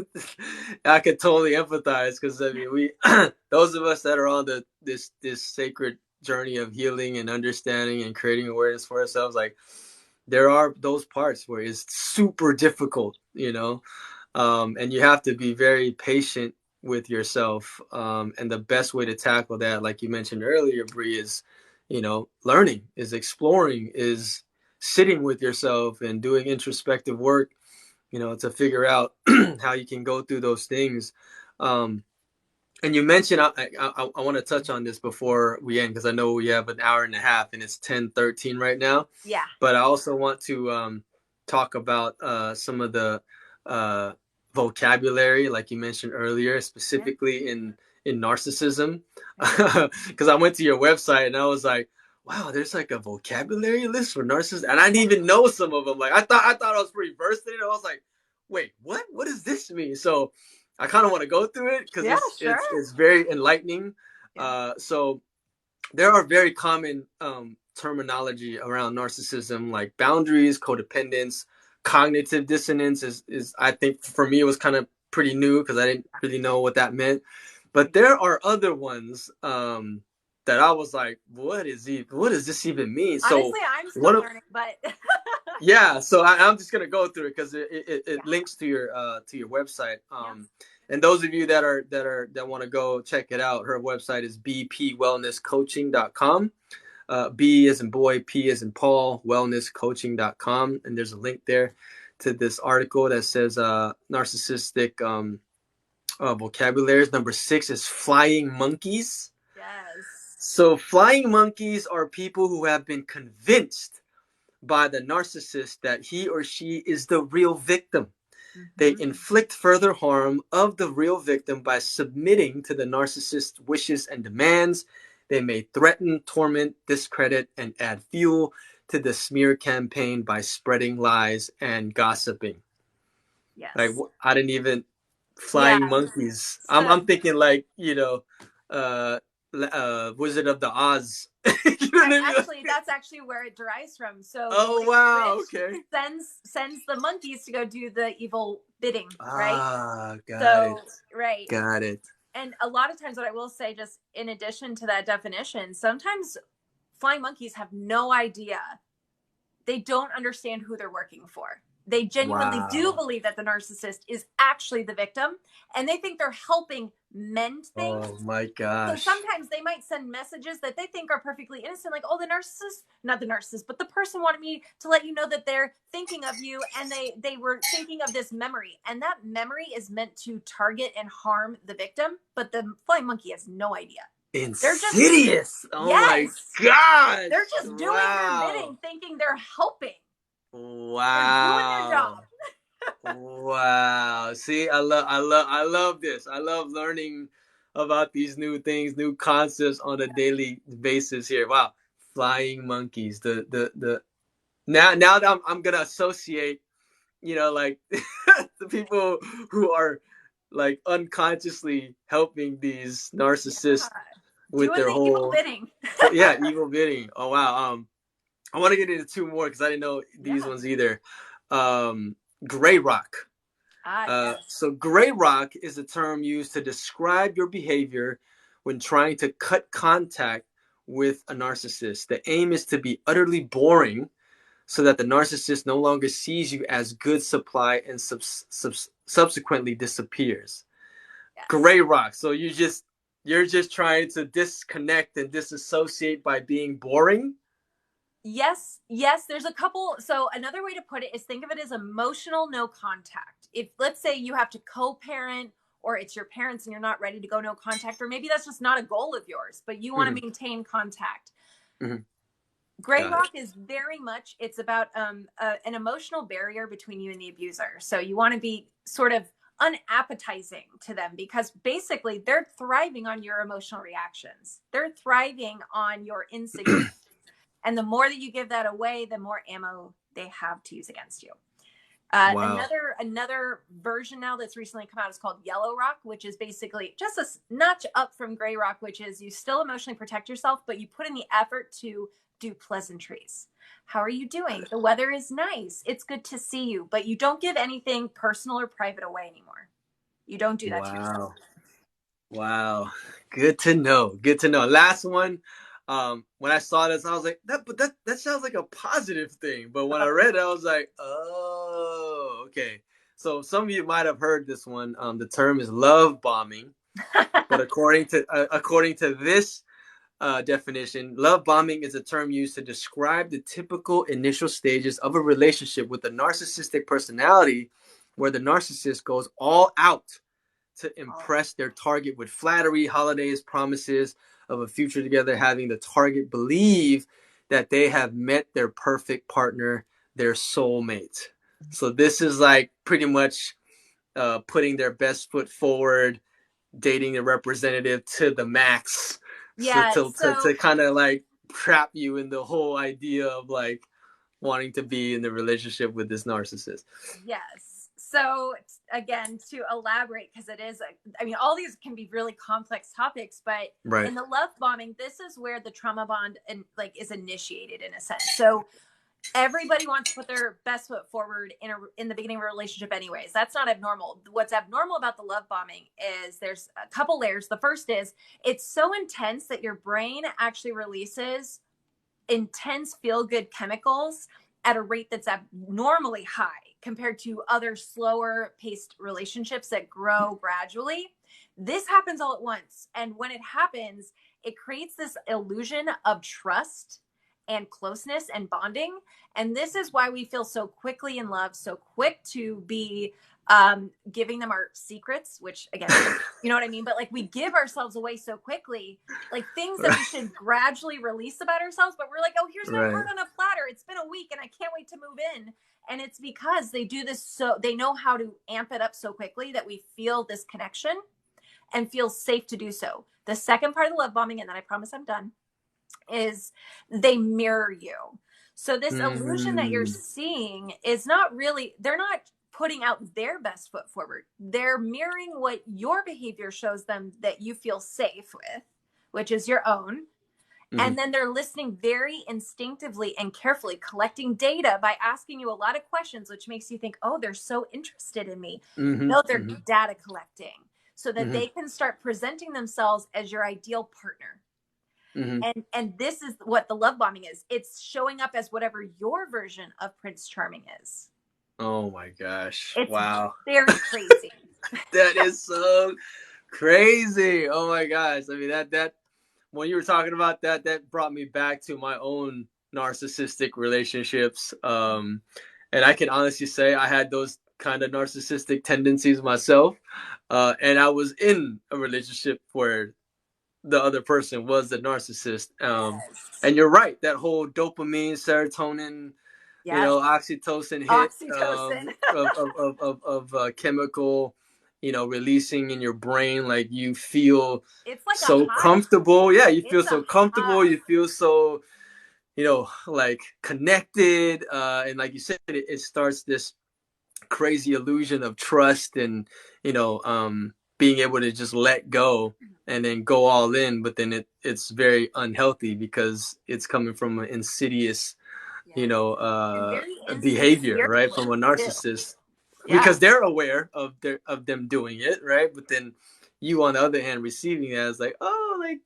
I could totally empathize, because I mean, we those of us that are on this sacred journey of healing and understanding and creating awareness for ourselves, like, there are those parts where it's super difficult, and you have to be very patient with yourself. And the best way to tackle that, like you mentioned earlier, Bri, is, learning, is exploring, is sitting with yourself and doing introspective work, to figure out how you can go through those things. Um, and you mentioned, I want to touch on this before we end, because I know we have an hour and a half and it's 10:13 right now. yeah. But I also want to talk about some of the uh, vocabulary, like you mentioned earlier, Yeah. specifically in narcissism. Because I went to your website and I was like, wow, there's like a vocabulary list for narcissists, and I didn't even know some of them. Like, I thought I was pretty versed in it. I was like, wait, what? What does this mean? So I kind of want to go through it, because Yeah, sure. it's very enlightening. Yeah. So there are very common terminology around narcissism, like boundaries, codependence, cognitive dissonance is I think for me it was kind of pretty new, because I didn't really know what that meant. But there are other ones that I was like, what does this even mean? So Honestly, I'm one still of learning, but yeah, so I'm just gonna go through it, because it yeah. links to your website. Yeah. And those of you that want to go check it out, her website is bpwellnesscoaching.com. B as in boy, P as in Paul, wellnesscoaching.com, and there's a link there to this article that says narcissistic vocabularies. Number 6 is flying monkeys. Yes. So flying monkeys are people who have been convinced by the narcissist that he or she is the real victim. They Mm-hmm. inflict further harm of the real victim by submitting to the narcissist's wishes and demands. They may threaten, torment, discredit, and add fuel to the smear campaign by spreading lies and gossiping. Like, Yes. I didn't even Yeah. flying monkeys. So I'm thinking like, uh, Wizard of the Oz. You know what I mean? actually, that's actually where it derives from. So the Oh wicked wow, witch okay. sends the monkeys to go do the evil bidding, right? Got it, So right. got it. And a lot of times, what I will say, just in addition to that definition, sometimes flying monkeys have no idea. They don't understand who they're working for. They genuinely do Wow. believe that the narcissist is actually the victim, and they think they're helping mend things. Oh my So gosh. sometimes they might send messages that they think are perfectly innocent, like, oh, the narcissist, not the narcissist, but the person wanted me to let you know that they're thinking of you, and they were thinking of this memory. And that memory is meant to target and harm the victim, but the flying monkey has no idea. They're just, Insidious. Oh my yes, gosh. they're just doing their Wow. bidding, thinking they're helping. They're doing their job. Wow. Wow. See, I love this. I love learning about these new things, new concepts on a daily basis here. Wow. Flying monkeys. The now that I'm gonna associate, like the people who are like unconsciously helping these Yeah. narcissists with Doing their the evil whole, bidding. yeah, evil bidding. Oh wow. I want to get into 2 more because I didn't know these Yeah. ones either. Gray rock. Yes. So gray rock is a term used to describe your behavior when trying to cut contact with a narcissist. The aim is to be utterly boring so that the narcissist no longer sees you as good supply and subsequently disappears. Yes. Gray rock. So you're just trying to disconnect and disassociate by being boring. Yes, yes, there's a couple. So another way to put it is think of it as emotional no contact. If let's say you have to co-parent or it's your parents and you're not ready to go no contact, or maybe that's just not a goal of yours, but you want Mm-hmm. to maintain contact. Mm-hmm. Gray Got it. rock is very much, it's about an emotional barrier between you and the abuser. So you want to be sort of unappetizing to them because basically they're thriving on your emotional reactions. They're thriving on your insecurity. And the more that you give that away, the more ammo they have to use against you. Wow. Another version now that's recently come out is called yellow rock, which is basically just a notch up from gray rock, which is you still emotionally protect yourself, but you put in the effort to do pleasantries. How are you doing? The weather is nice. It's good to see you, but you don't give anything personal or private away anymore. You don't do that to yourself. Wow. Wow. Good to know. Good to know. Last one. When I saw this, I was like, that sounds like a positive thing. But when I read it, I was like, oh, okay. So some of you might have heard this one. The term is love bombing. But according to this definition, love bombing is a term used to describe the typical initial stages of a relationship with a narcissistic personality, where the narcissist goes all out to impress their target with flattery, holidays, promises of a future together, having the target believe that they have met their perfect partner, their soulmate. So this is like pretty much putting their best foot forward, dating the representative to the max, so Yeah. to kind of like trap you in the whole idea of like wanting to be in the relationship with this narcissist. Yes. So again, to elaborate, because it is, I mean, all these can be really complex topics, but Right. in the love bombing, this is where the trauma bond and like is initiated in a sense. So everybody wants to put their best foot forward in the beginning of a relationship anyways. That's not abnormal. What's abnormal about the love bombing is there's a couple layers. The first is it's so intense that your brain actually releases intense feel-good chemicals at a rate that's abnormally high compared to other slower paced relationships that grow gradually. This happens all at once. And when it happens, it creates this illusion of trust and closeness and bonding. And this is why we feel so quickly in love, so quick to be giving them our secrets, which again, you know what I mean? But like we give ourselves away so quickly, like things that we should gradually release about ourselves, but we're like, oh, here's my heart on a platter. It's been a week and I can't wait to move in. And it's because they do this, so they know how to amp it up so quickly that we feel this connection and feel safe to do so. The second part of the love bombing, and then I promise I'm done, is they mirror you. So this illusion that you're seeing is not really, they're not putting out their best foot forward. They're mirroring what your behavior shows them that you feel safe with, which is your own. And then they're listening very instinctively and carefully, collecting data by asking you a lot of questions, which makes you think, oh, they're so interested in me. No, they're data collecting so that they can start presenting themselves as your ideal partner. And this is what the love bombing is. It's showing up as whatever your version of Prince Charming is. Oh my gosh. It's wow. very crazy. That is so crazy. Oh my gosh. I mean, that when you were talking about that, that brought me back to my own narcissistic relationships. And I can honestly say I had those kind of narcissistic tendencies myself. And I was in a relationship where the other person was the narcissist. And you're right, that whole dopamine, serotonin, oxytocin hit of chemical, releasing in your brain. Like you feel it's like so comfortable. Yeah, you feel so comfortable. You feel so, like connected. And like you said, it starts this crazy illusion of trust and, being able to just let go and then go all in. But then it's very unhealthy because it's coming from an insidious, behavior, right? From a narcissist, because they're aware of them doing it, right? But then you, on the other hand, receiving it as like, oh, like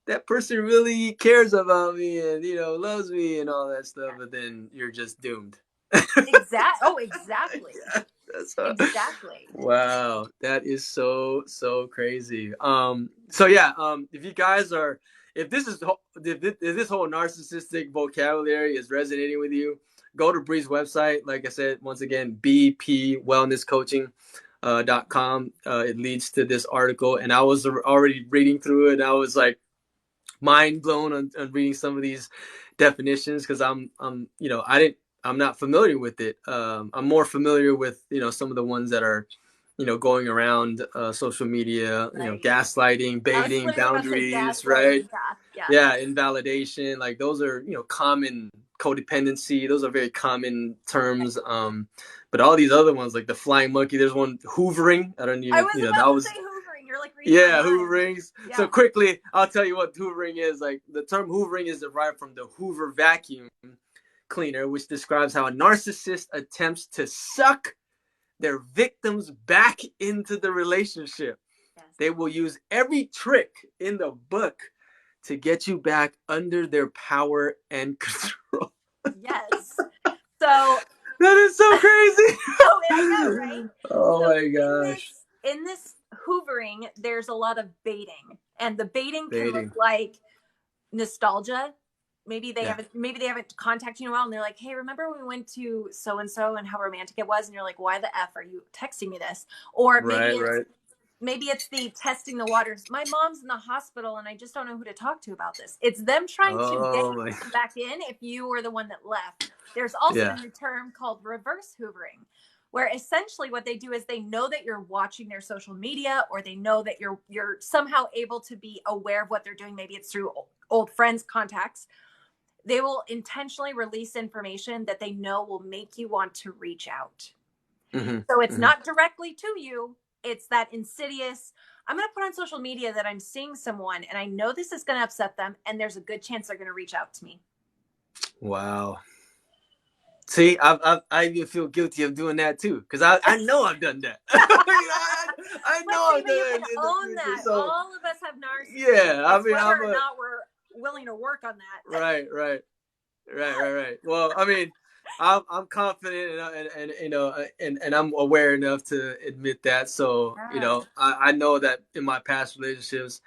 that person really cares about me and, loves me and all that stuff. But then you're just doomed. Exactly. Exactly. Wow, that is so crazy. So yeah, if you guys are, if this whole narcissistic vocabulary is resonating with you, go to Bri's website. Like I said, once again, bpwellnesscoaching.com. It leads to this article, and I was already reading through it, and I was like mind blown on reading some of these definitions, because I'm not familiar with it. I'm more familiar with, some of the ones that are, going around social media, gaslighting, baiting, boundaries, right? Yeah, invalidation. Like those are, common. Codependency. Those are very common terms. But all these other ones, like the flying monkey, there's one, hoovering. I don't even, that was. You're like, hooverings. Yeah. So quickly, I'll tell you what hoovering is. Like the term hoovering is derived from the Hoover vacuum cleaner, which describes how a narcissist attempts to suck their victims back into the relationship. Yes. They will use every trick in the book to get you back under their power and control. Yes. So that is so crazy. I know, right? Oh my gosh. In this hoovering, there's a lot of baiting, and the baiting can look like nostalgia. Maybe they haven't contacted you in a while, and they're like, hey, remember when we went to so and so and how romantic it was? And you're like, why the F are you texting me this? Or maybe it's the testing the waters. My mom's in the hospital and I just don't know who to talk to about this. It's them trying to get you back in if you were the one that left. There's also a new term called reverse hoovering, where essentially what they do is they know that you're watching their social media, or they know that you're somehow able to be aware of what they're doing. Maybe it's through old friends, contacts. They will intentionally release information that they know will make you want to reach out. So it's not directly to you. It's that insidious, I'm going to put on social media that I'm seeing someone and I know this is going to upset them, and there's a good chance they're going to reach out to me. Wow. See, I even feel guilty of doing that too, because I know I've done that. I know I've done it. Own that. So, all of us have narcissists. Yeah, I mean, whether or not we're willing to work on that. Right. Well, I mean, I'm confident and I'm aware enough to admit that. So I know that in my past relationships,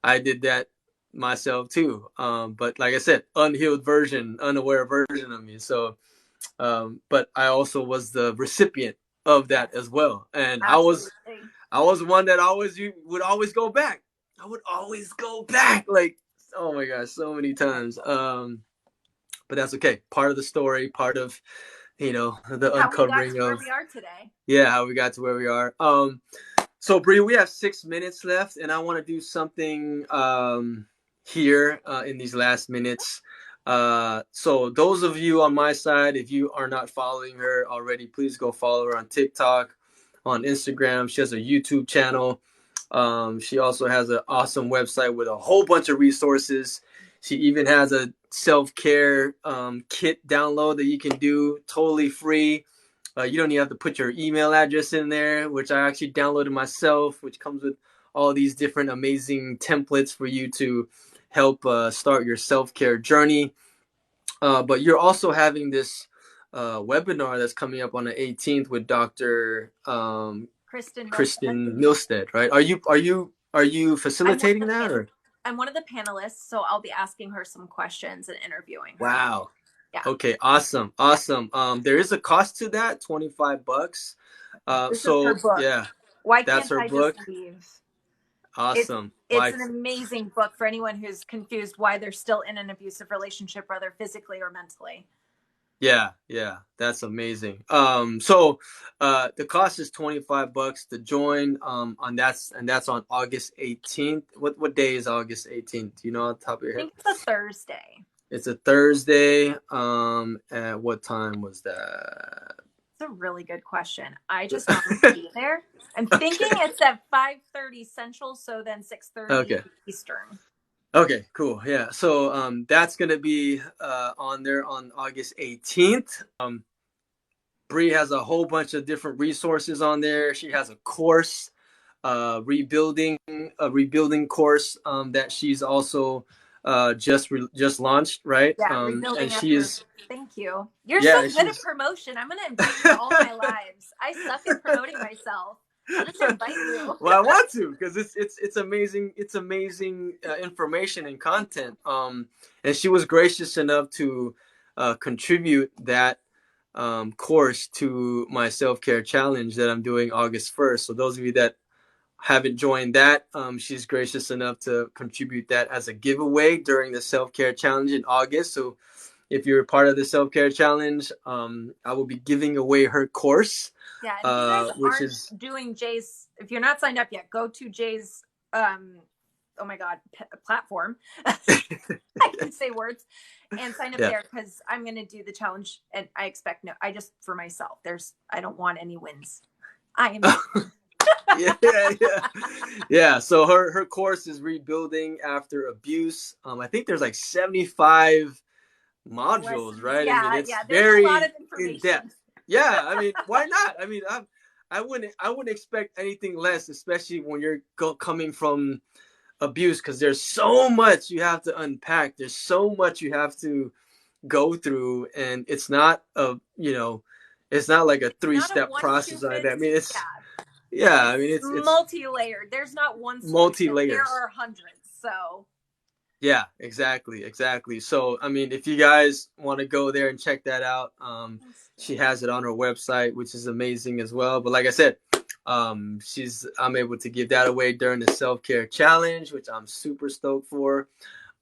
I did that myself too. But like I said, unhealed version, unaware version of me. So. But I also was the recipient of Yes, that as well. And absolutely. I was one that would always go back. I would always go back, like, oh my gosh, so many times. But that's okay. Part of the story, part of, the How we got to uncovering where of, we are today. yeah, how we got to where we are. So Bri, we have 6 minutes left, and I want to do something here in these last minutes. So those of you on my side, if you are not following her already, please go follow her on TikTok, on Instagram. She has a YouTube channel. She also has an awesome website with a whole bunch of resources. She even has a self-care kit download that you can do totally free. You don't even have to put your email address in there, which I actually downloaded myself, which comes with all these different amazing templates for you to help start your self-care journey. But you're also having this webinar that's coming up on the 18th with Dr. Kristen Milstead. Kristen Milstead, right? Are you facilitating that, or? I'm one of the panelists, so I'll be asking her some questions and interviewing her. Wow. Yeah. Okay, awesome. There is a cost to that, $25. This is her book. Yeah, Why that's Can't her I Just book. Leave? Awesome. It's an amazing book for anyone who's confused why they're still in an abusive relationship, whether physically or mentally. Yeah, that's amazing. The cost is $25 to join. That's on August 18th. What day is August 18th? Do you know off the top of your I head? think it's a Thursday. It's a Thursday. At what time was that? It's a really good question. I just want to be there. I'm thinking it's at 5:30 Central, so then 6:30 Okay. Eastern. Okay, cool. Yeah. So that's gonna be on there on August 18th. Bri has a whole bunch of different resources on there. She has a course, rebuilding a rebuilding course that she's also just launched, right? Yeah, And rebuilding she after. is, Thank you. You're yeah, so and good at she's promotion. I'm going to invite you to all my lives. I suck at promoting myself. I'll just invite you. Well, I want to, because it's amazing. It's amazing information and content. And she was gracious enough to contribute that course to my self-care challenge that I'm doing August 1st. So those of you that haven't joined that, she's gracious enough to contribute that as a giveaway during the self-care challenge in August. So if you're part of the self-care challenge, I will be giving away her course. Yeah, and if you guys which aren't is doing Jay's, if you're not signed up yet, go to Jay's, oh my God, platform. I can say words and sign up there, because I'm going to do the challenge, and I expect for myself. I don't want any wins. I am. Yeah. So her course is rebuilding after abuse. I think there's like 75 modules, right? Yeah, I mean, it's there's very a lot of in information. depth. Yeah, I mean, why not? I mean, I wouldn't expect anything less, especially when you're coming from abuse, because there's so much you have to unpack. There's so much you have to go through, and it's not it's not like a 3-step process like that. I mean, I mean, it's multi-layered. There's not one solution. Multi-layers. There are hundreds. So yeah, exactly. So I mean, if you guys want to go there and check that out, she has it on her website, which is amazing as well. But like I said, I'm able to give that away during the self-care challenge, which I'm super stoked for.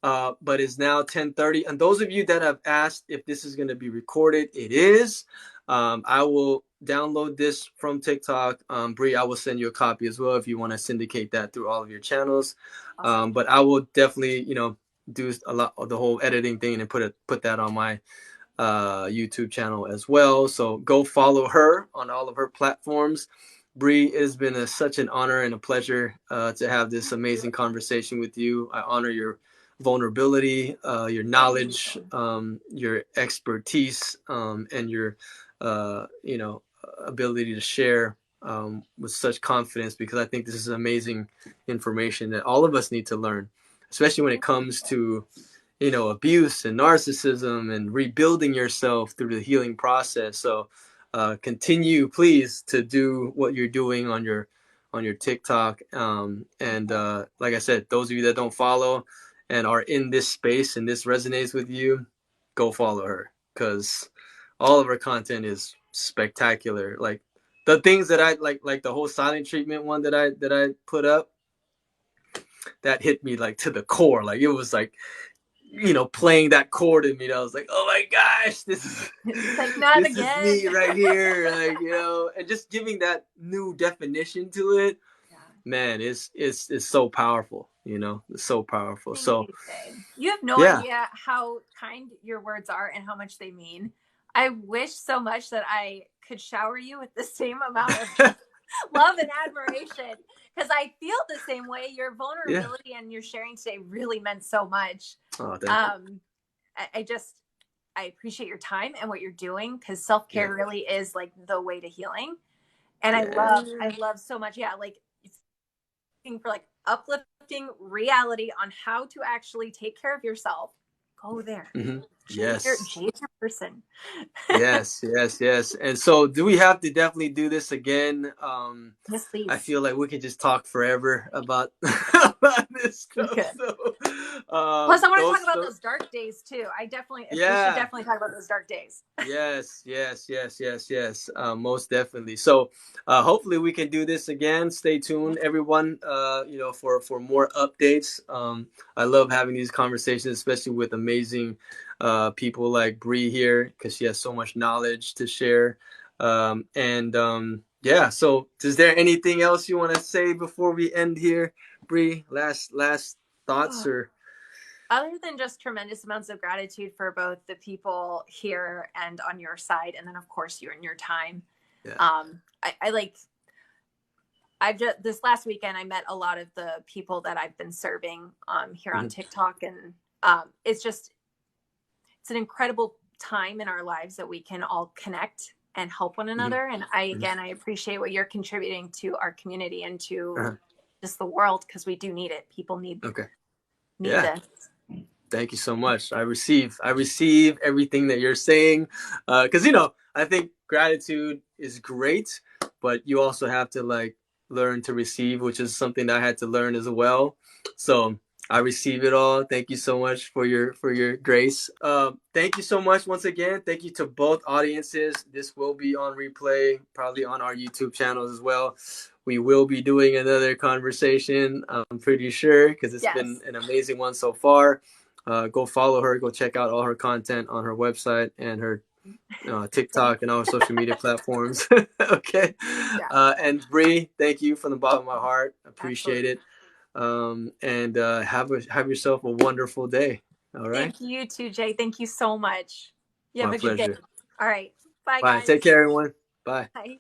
But it's now 10:30, and those of you that have asked if this is going to be recorded, it is. I will download this from TikTok. Bri, I will send you a copy as well if you want to syndicate that through all of your channels. Awesome. But I will definitely, do a lot of the whole editing thing and put that on my YouTube channel as well. So go follow her on all of her platforms. Bri, it has been such an honor and a pleasure to have this amazing conversation with you. I honor your vulnerability, your knowledge, your expertise, and your ability to share with such confidence, because I think this is amazing information that all of us need to learn, especially when it comes to abuse and narcissism and rebuilding yourself through the healing process. So continue, please, to do what you're doing on your TikTok. And like I said, those of you that don't follow and are in this space and this resonates with you, go follow her, because all of her content is spectacular. Like the things that I like the whole silent treatment one that I put up, that hit me like to the core. Like it was like, playing that chord in me. That I was like, oh my gosh, this is It's like, not this is again. me right here. Like, and just giving that new definition to it, man, it's so powerful. It's so powerful. Thank So you, Jay. You have no yeah. idea how kind your words are and how much they mean. I wish so much that I could shower you with the same amount of love and admiration, because I feel the same way. Your vulnerability and your sharing today really meant so much. Oh, thank you. I appreciate your time and what you're doing, because self-care really is like the way to healing. And I love so much. Yeah. Like, looking for like uplifting reality on how to actually take care of yourself, go there. Mm-hmm. Jay's your person. Yes. And so, do we have to definitely do this again? Yes, please. I feel like we could just talk forever about, about this stuff. So, plus, I want to talk about those dark days too. We should definitely talk about those dark days. Yes. Most definitely. So, hopefully we can do this again. Stay tuned, everyone. For more updates. I love having these conversations, especially with amazing people like Bri here, because she has so much knowledge to share. Yeah. So, is there anything else you want to say before we end here, Bri? Last thoughts, or other than just tremendous amounts of gratitude for both the people here and on your side, and then of course you and your time. Yeah. This last weekend I met a lot of the people that I've been serving here on TikTok, and it's an incredible time in our lives that we can all connect and help one another. And I appreciate what you're contributing to our community and to just the world, because we do need it. People need this. Thank you so much. I receive everything that you're saying, because I think gratitude is great, but you also have to like learn to receive, which is something that I had to learn as well. So I receive it all. Thank you so much for your grace. Thank you so much once again. Thank you to both audiences. This will be on replay, probably on our YouTube channels as well. We will be doing another conversation, I'm pretty sure, because it's been an amazing one so far. Go follow her. Go check out all her content on her website and her TikTok and all her social media platforms. Okay. And Bri, thank you from the bottom of my heart. Appreciate it. And have yourself a wonderful day. All right. Thank you too, Jay. Thank you so much. You have My a good pleasure. day. All right. Bye, Bye. guys. Take care, everyone. Bye. Bye.